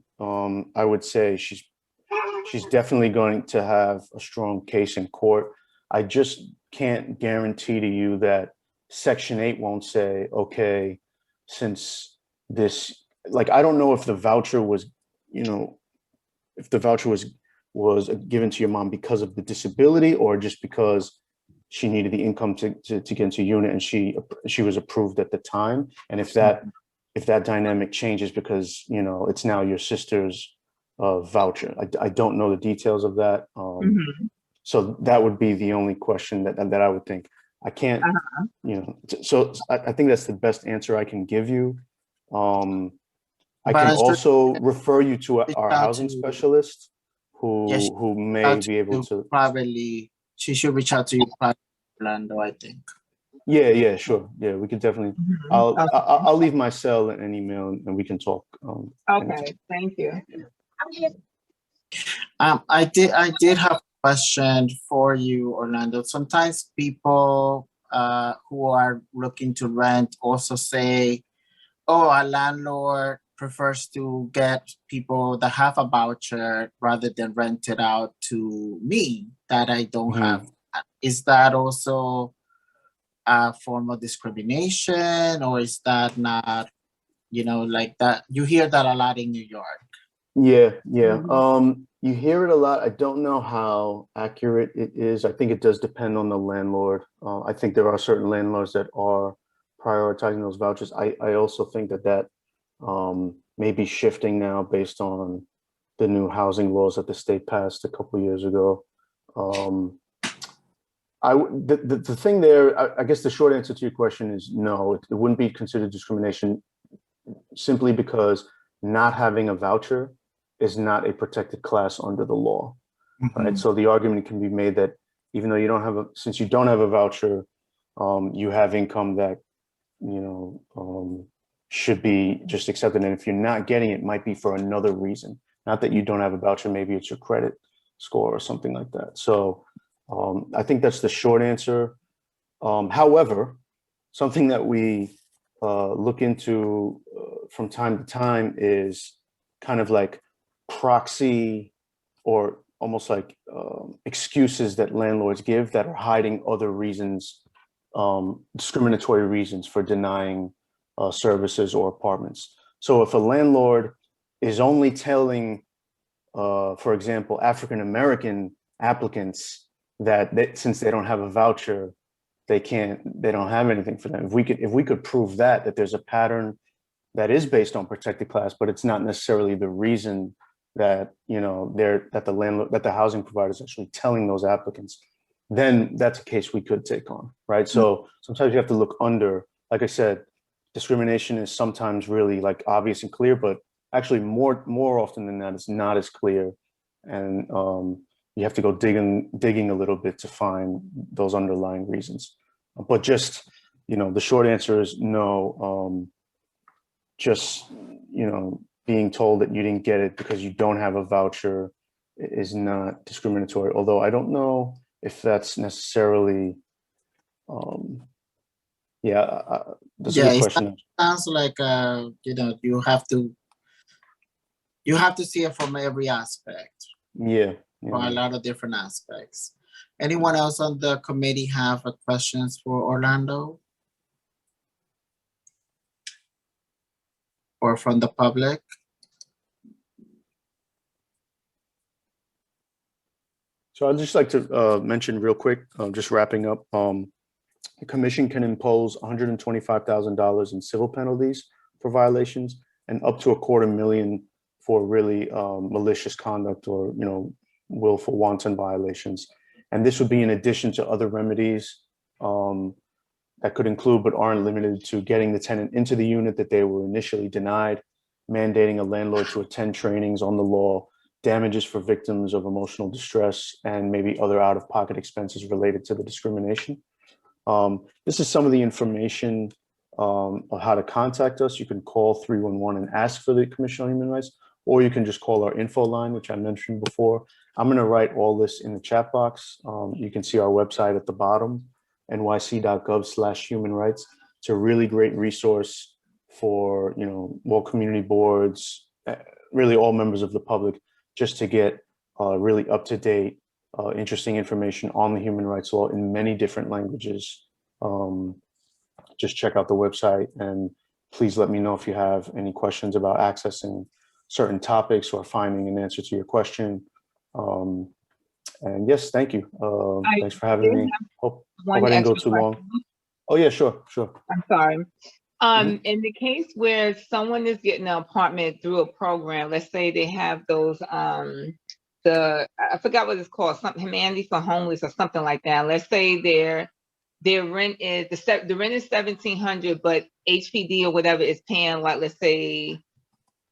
say she's definitely going to have a strong case in court. I just can't guarantee to you that Section 8 won't say, okay, since this, like, I don't know if the voucher was, if the voucher was given to your mom because of the disability or just because she needed the income to get into unit and she was approved at the time. And if that dynamic changes because, it's now your sister's voucher. I don't know the details of that. So that would be the only question that I would think. I can't, so I think that's the best answer I can give you. I can also refer you to our housing specialist who may be able to. Probably, she should reach out to you, Orlando, I think. Yeah, sure. Yeah, we could definitely. I'll leave my cell and an email, and we can talk. Okay, thank you. I did have a question for you, Orlando. Sometimes people who are looking to rent also say, "Oh, a landlord prefers to get people that have a voucher rather than rent it out to me that I don't have." Is that also a form of discrimination, or is that not, like that? You hear that a lot in New York. Yeah. You hear it a lot. I don't know how accurate it is. I think it does depend on the landlord. I think there are certain landlords that are prioritizing those vouchers. I also think that may be shifting now based on the new housing laws that the state passed a couple of years ago. The thing there, I guess the short answer to your question is no, it wouldn't be considered discrimination simply because not having a voucher is not a protected class under the law, right? So the argument can be made that even though since you don't have a voucher, you have income that, should be just accepted. And if you're not getting it, it might be for another reason. Not that you don't have a voucher, maybe it's your credit score or something like that. So I think that's the short answer. However, something that we look into from time to time is kind of like proxy or almost like excuses that landlords give that are hiding other reasons, discriminatory reasons for denying services or apartments. So if a landlord is only telling, for example, African-American applicants that since they don't have a voucher, they don't have anything for them. If we could prove that there's a pattern that is based on protected class, but it's not necessarily the reason that, that the housing provider is actually telling those applicants, then that's a case we could take on, right? So sometimes you have to look under, like I said, discrimination is sometimes really like obvious and clear, but actually more often than that, it's not as clear. And you have to go digging a little bit to find those underlying reasons. But just, the short answer is no. Just, being told that you didn't get it because you don't have a voucher is not discriminatory. Although I don't know if that's necessarily, that's a good question. Sounds like, you have to see it from every aspect. Yeah. For a lot of different aspects. Anyone else on the committee have questions for Orlando? Or from the public? So I'd just like to mention real quick, just wrapping up, the commission can impose $125,000 in civil penalties for violations and up to $250,000 for really malicious conduct or, willful wanton violations. And this would be in addition to other remedies that could include but aren't limited to getting the tenant into the unit that they were initially denied, mandating a landlord to attend trainings on the law, damages for victims of emotional distress, and maybe other out-of-pocket expenses related to the discrimination. This is some of the information of how to contact us. You can call 311 and ask for the Commission on Human Rights, or you can just call our info line, which I mentioned before. I'm going to write all this in the chat box. You can see our website at the bottom, nyc.gov/human rights. It's a really great resource for, all community boards, really all members of the public, just to get really up-to-date, interesting information on the human rights law in many different languages. Just check out the website, and please let me know if you have any questions about accessing certain topics or finding an answer to your question. And yes, thank you. Thanks for having me. Hope I didn't go too long. Oh yeah, sure. I'm sorry. In the case where someone is getting an apartment through a program, let's say they have those, I forgot what it's called, something Humanity for Homeless or something like that. Let's say their rent is the rent is $1,700, but HPD or whatever is paying, like, let's say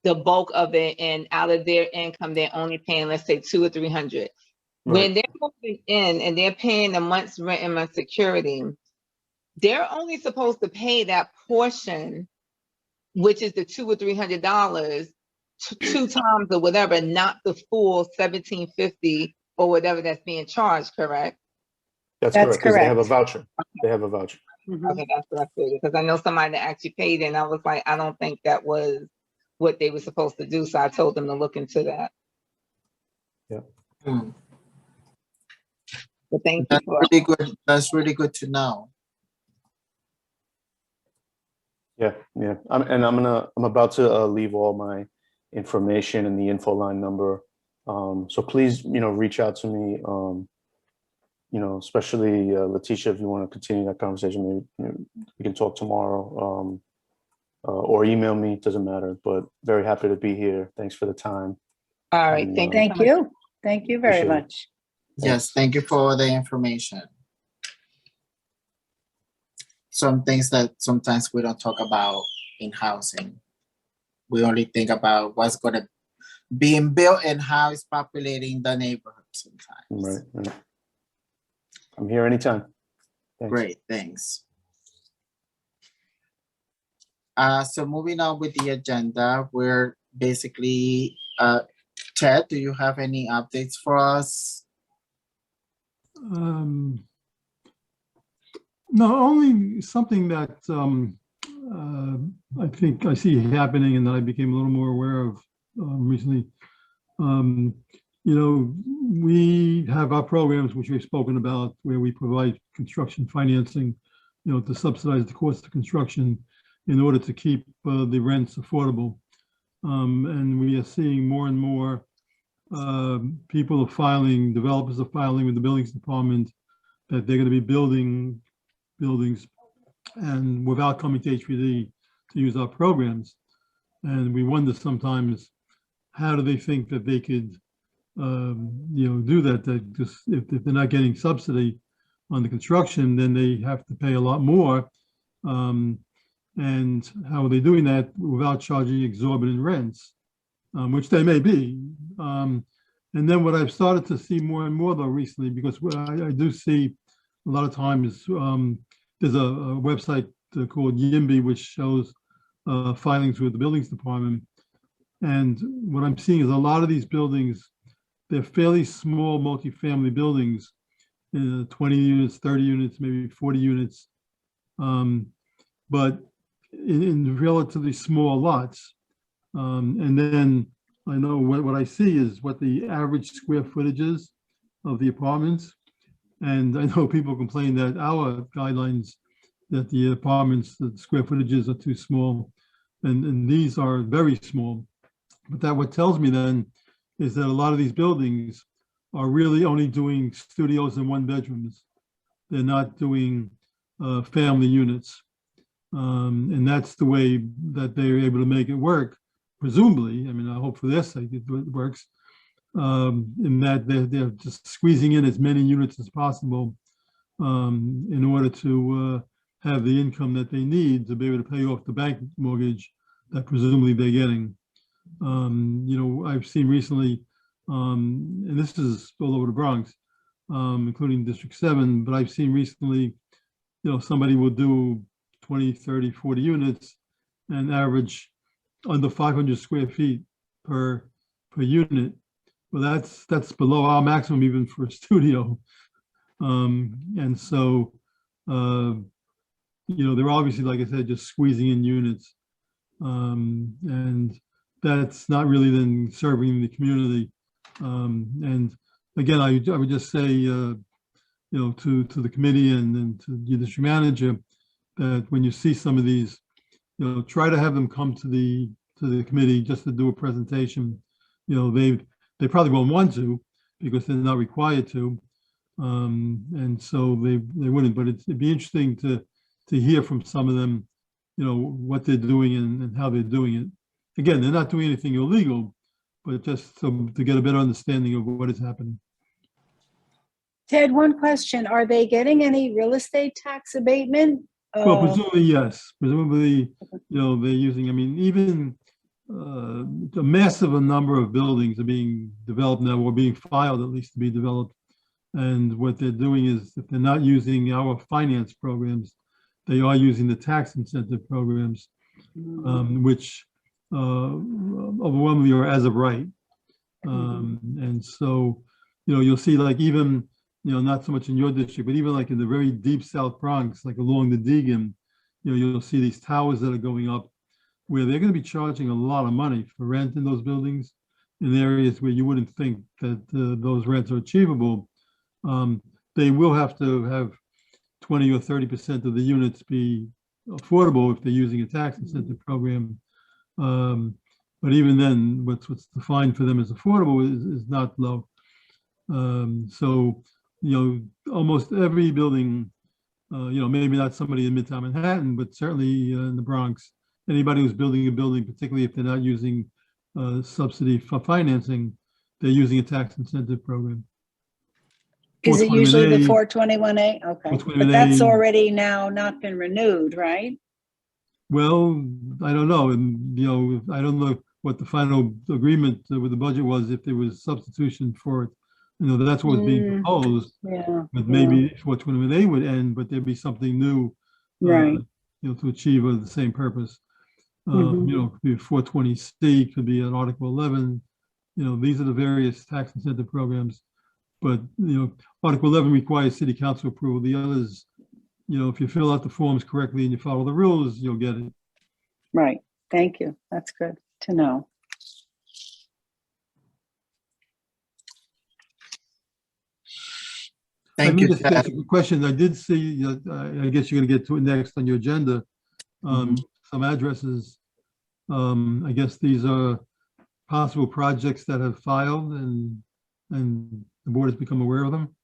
the bulk of it, and out of their income they're only paying, let's say, $200 or $300. Right. When they're moving in and they're paying a month's rent and month's security, they're only supposed to pay that portion, which is the $200 or $300, two times or whatever, not the full $1,750 or whatever that's being charged. Correct? That's correct. 'Cause they have a voucher. They have a voucher. Okay, that's what I figured, because I know somebody that actually paid, and I was like, I don't think that was what they were supposed to do. So I told them to look into that. Yeah. But thank That's you. really good. That's really good to know. Yeah. I'm about to leave all my information and the info line number. So please, reach out to me. Especially Letitia, if you want to continue that conversation, maybe we can talk tomorrow, or email me. It doesn't matter. But very happy to be here. Thanks for the time. All right. And, Thank you. Thank you very appreciate it. much. Yes, thank you for all the information. Some things that sometimes we don't talk about in housing. We only think about what's going to be built and how it's populating the neighborhood sometimes. Right. I'm here anytime. Thanks. Great, thanks. So moving on with the agenda, we're basically, Ted, do you have any updates for us? No, only something that I think I see happening and that I became a little more aware of recently. You know, we have our programs, which we've spoken about, where we provide construction financing, you know, to subsidize the cost of construction in order to keep the rents affordable. And we are seeing more and more people are filing, developers are filing with the buildings department that they're going to be building buildings and without coming to HPD to use our programs. And we wonder sometimes, how do they think that they could, you know, do that? That just, if they're not getting subsidy on the construction, then they have to pay a lot more. And how are they doing that without charging exorbitant rents, which they may be. And then what I've started to see more and more though recently, because what I do see a lot of times, there's a website called YIMBY, which shows filings with the buildings department. And what I'm seeing is a lot of these buildings, they're fairly small multifamily buildings, 20 units, 30 units, maybe 40 units, but in relatively small lots. And then I know what I see is what the average square footage is of the apartments. And I know people complain that our guidelines, that the apartments, the square footages are too small, and these are very small. But that what tells me then is that a lot of these buildings are really only doing studios and one bedrooms. They're not doing family units. And that's the way that they're able to make it work, presumably. I mean, I hope for their sake it works, in that they're just squeezing in as many units as possible in order to have the income that they need to be able to pay off the bank mortgage that presumably they're getting. You know, I've seen recently, and this is all over the Bronx, including District 7, but I've seen recently, you know, somebody will do 20, 30, 40 units and average under 500 square feet per unit. Well, that's below our maximum even for a studio. And so, you know, they're obviously, like I said, just squeezing in units. And that's not really then serving the community. And again, I would just say, you know, to the committee and to the district manager, that when you see some of these, you know, try to have them come to the committee just to do a presentation. You know, they probably won't want to because they're not required to, and so they wouldn't. But it'd be interesting to hear from some of them, you know, what they're doing and how they're doing it. Again, they're not doing anything illegal, but just to get a better understanding of what is happening. Ted, one question, are they getting any real estate tax abatement? Well, presumably, yes. Presumably, you know, they're using, I mean, even a massive number of buildings are being developed now, or being filed at least to be developed. And what they're doing is, if they're not using our finance programs, they are using the tax incentive programs, which overwhelmingly are as of right. And so, you know, you'll see, like, even, you know, not so much in your district, but even like in the very deep South Bronx, like along the Deegan, you know, you'll see these towers that are going up where they're going to be charging a lot of money for rent in those buildings in areas where you wouldn't think that those rents are achievable. They will have to have 20 or 30% of the units be affordable if they're using a tax incentive program. But even then, what's defined for them as affordable is not low. So, you know, almost every building, you know, maybe not somebody in Midtown Manhattan, but certainly in the Bronx, anybody who's building a building, particularly if they're not using subsidy for financing, they're using a tax incentive program. Is it usually the 421A? 421A? Okay, 421A. but that's already now not been renewed, right? Well, I don't know. And, you know, I don't know what the final agreement with the budget was, if there was substitution for it. You know, that's what was being proposed. Yeah. But maybe 421A would end, but there'd be something new, Right. you know, to achieve the same purpose. Mhm. You know, could be 420C, could be an Article 11. You know, these are the various tax incentive programs. But, you know, Article 11 requires city council approval. The others, you know, if you fill out the forms correctly and you follow the rules, you'll get it. Right. Thank you. That's good to know. Thank Let you, me just Ted. ask a question. I did see, I guess you're gonna get to it next on your agenda. Some addresses. I guess these are possible projects that have filed and the board has become aware of them.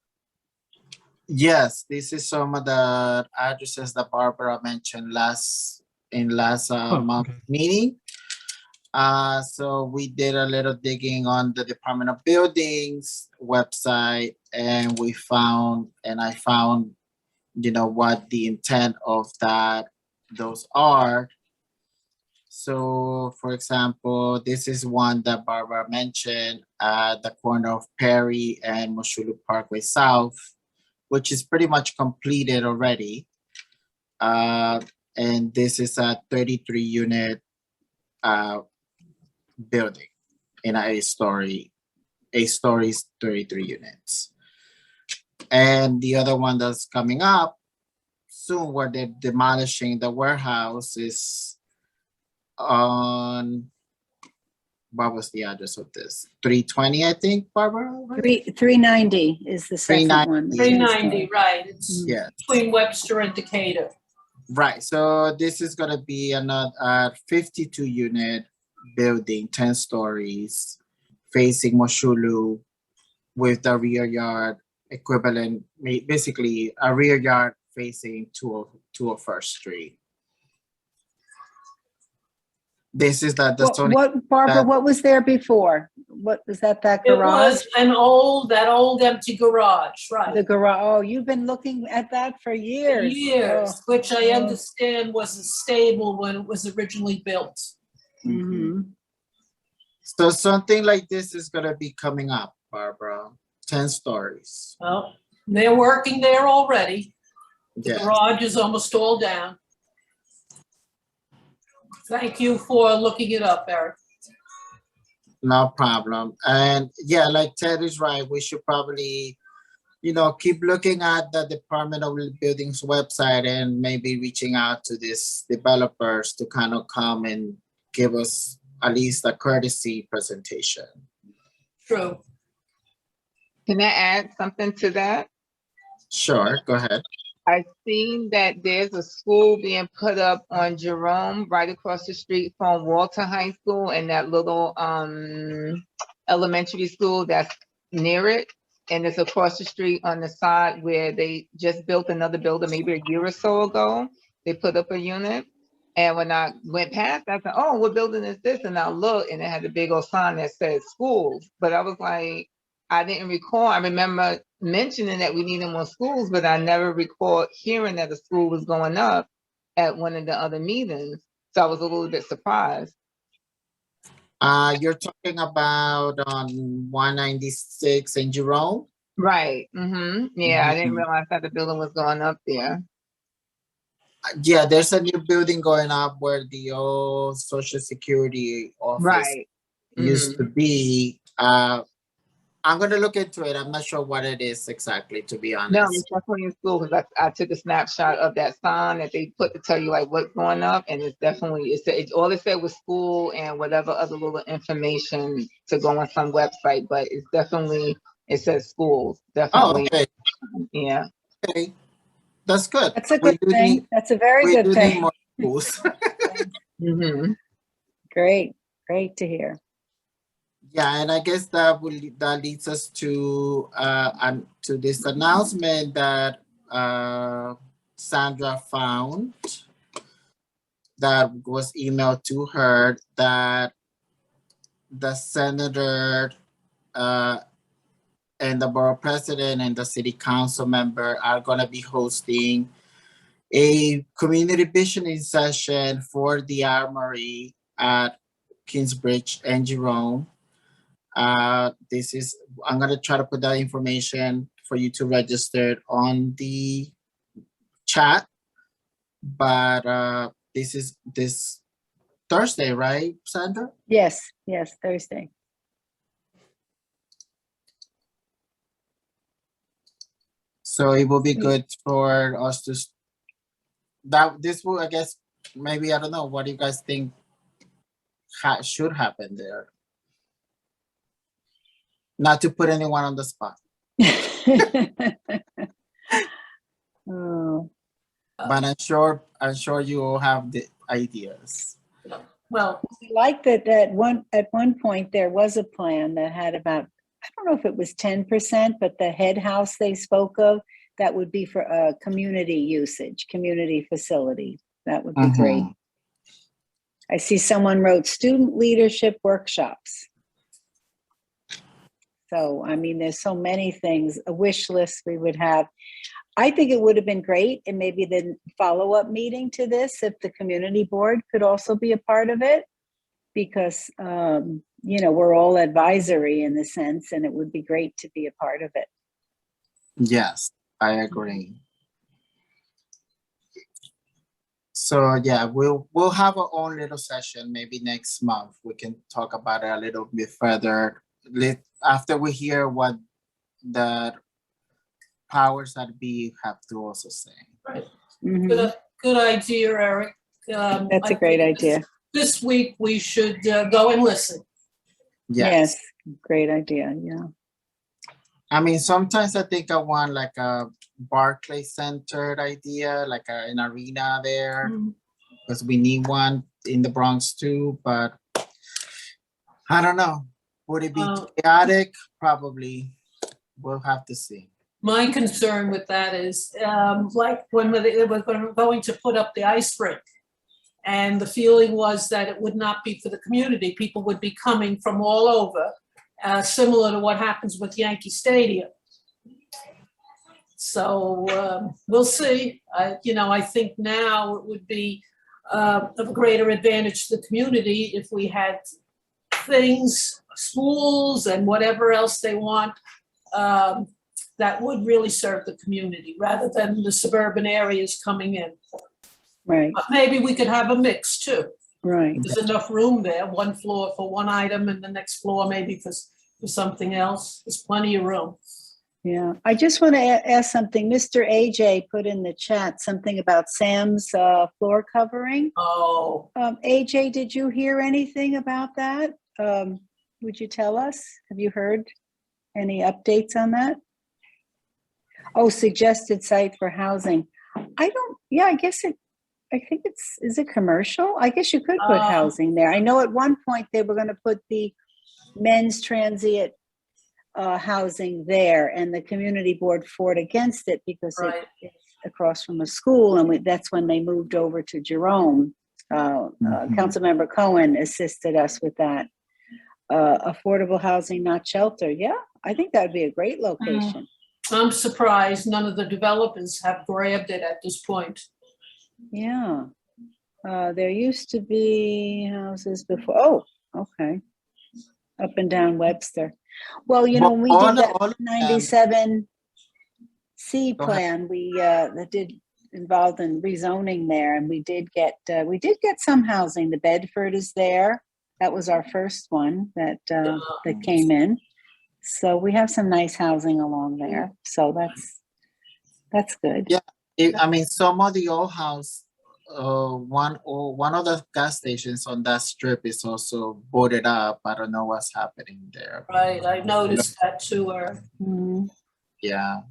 Yes, this is some of the addresses that Barbara mentioned last Oh, month okay. meeting. So we did a little digging on the Department of Buildings website, and I found, you know, what the intent of those are. So, for example, this is one that Barbara mentioned at the corner of Perry and Moshulu Parkway South, which is pretty much completed already. And this is a 33 unit building in a story, 33 units. And the other one that's coming up soon, where they're demolishing the warehouse, is on, what was the address of this? 320, I think, Barbara? Right? 390 is the second 390. one. 390, right, it's Yes. between Webster and Decatur. Right, so this is gonna be another 52 unit building, 10 stories, facing Moshulu, with the rear yard equivalent, basically a rear yard facing 201st Street. This is the zoning. What, Barbara, what was there before? What was that It garage? was that old empty garage, right. The garage, oh, you've been looking at that for years. Years, which I oh. understand wasn't stable when it was originally built. Mhm. So something like this is gonna be coming up, Barbara. 10 stories. Well, they're working there already. The Yeah. garage is almost all down. Thank you for looking it up, Eric. No problem. And yeah, like Ted is right, we should probably, you know, keep looking at the Department of Buildings website and maybe reaching out to these developers to kind of come and give us at least a courtesy presentation. True. Can I add something to that? Sure, go ahead. I've seen that there's a school being put up on Jerome, right across the street from Walter High School, and that little elementary school that's near it. And it's across the street on the side where they just built another building maybe a year or so ago. They put up a unit. And when I went past, I said, oh, what building is this? And I looked, and it had a big old sign that said schools. But I was like, I didn't recall. I remember mentioning that we needed more schools, but I never recalled hearing that a school was going up at one of the other meetings. So I was a little bit surprised. You're talking about on 196 in Jerome? Right. Yeah, I didn't realize that the building was going up there. Yeah, there's a new building going up where the old Social Security office Right. used to be. I'm gonna look into it. I'm not sure what it is exactly, to be honest. No, it's definitely in school because I took a snapshot of that sign that they put to tell you like what's going up, and it's definitely all it said was school and whatever other little information to go on some website, but it's definitely it says schools. Definitely. Oh, okay. Yeah. Okay, that's good. That's a good thing. That's a very good Need thing. more schools. Great, great to hear. Yeah, and I guess that leads us to this announcement that Sandra found that was emailed to her, that the senator and the borough president and the city council member are going to be hosting a community visioning session for the Armory at Kingsbridge and Jerome. I'm going to try to put that information for you to register on the chat, but this Thursday, right, Sandra? Yes, Thursday. So it will be good for us to, that this will, I guess, maybe, I don't know, what do you guys think should happen there? Not to put anyone on the spot, Oh, but I'm sure you all have the ideas. Well, I like that at one point there was a plan that had about, I don't know if it was 10%, but the head house they spoke of, that would be for community usage, community facility. That would be great. Mhm. I see someone wrote student leadership workshops. So, I mean, there's so many things, a wish list we would have. I think it would have been great, and maybe the follow-up meeting to this, if the community board could also be a part of it, because, we're all advisory in the sense, and it would be great to be a part of it. Yes, I agree. So yeah, we'll have our own little session maybe next month. We can talk about it a little bit further after we hear what the powers that be have to also say. right. Mhm. Good idea, Eric. That's I a great think idea. This week, we should go and listen. Yes, great idea, yeah. I mean, sometimes I think I want like a Barclay centered idea, like an arena there, because we need one in the Bronx too, but I don't know. Would it be chaotic? Probably. We'll have to see. My concern with that is, like when they were going to put up the ice rink, and the feeling was that it would not be for the community. People would be coming from all over, similar to what happens with Yankee Stadium. So we'll see. I think now it would be of a greater advantage to the community if we had things, schools and whatever else they want, that would really serve the community rather than the suburban areas coming in. Right, But maybe we could have a mix too. right. There's enough room there, one floor for one item and the next floor maybe for something else. There's plenty of room. Yeah, I just want to ask something. Mr. AJ put in the chat something about Sam's floor covering. Oh, AJ, did you hear anything about that? Would you tell us? Have you heard any updates on that? Oh, suggested site for housing. I think is it commercial? I guess you could put housing there. I know at one point they were going to put the men's transient housing there, and the community board fought against it because right. it's across from a school, and that's when they moved over to Jerome. Councilmember Cohen assisted us with that. Affordable housing, not shelter. Yeah, I think that would be a great location. I'm surprised none of the developers have grabbed it at this point. Yeah. There used to be houses before. Oh, okay. Up and down Webster. Well, when we did that 97C plan, we that did involved in rezoning there, and we did get some housing. The Bedford is there. That was our first one that came in. So we have some nice housing along there. So that's good. Yeah, I mean, some of the old house, one of the gas stations on that strip is also boarded up. I don't know what's happening there. Right, I noticed that too. Yeah.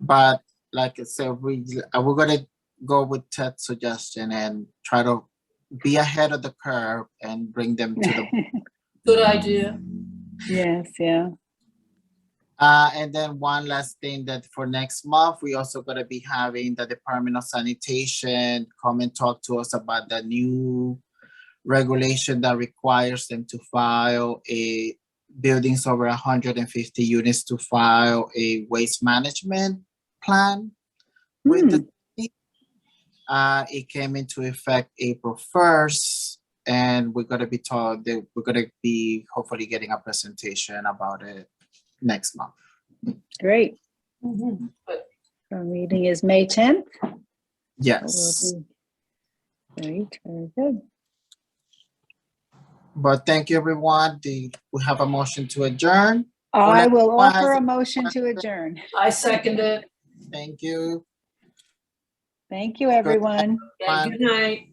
But like I said, we're gonna go with Ted's suggestion and try to be ahead of the curve and bring them to the. Good idea. Yes, yeah. And then one last thing, that for next month, we also gonna be having the Department of Sanitation come and talk to us about the new regulation that requires them to file buildings over 150 units to file a waste management plan with the city. It came into effect April 1st, and we're gonna be hopefully getting a presentation about it next month. Great. Mhm. Our meeting is May 10th. Yes. Great, very good. But thank you, everyone. We have a motion to adjourn. I will everyone offer has a motion to adjourn. I second it. Thank you. Thank you, everyone. Okay, good night.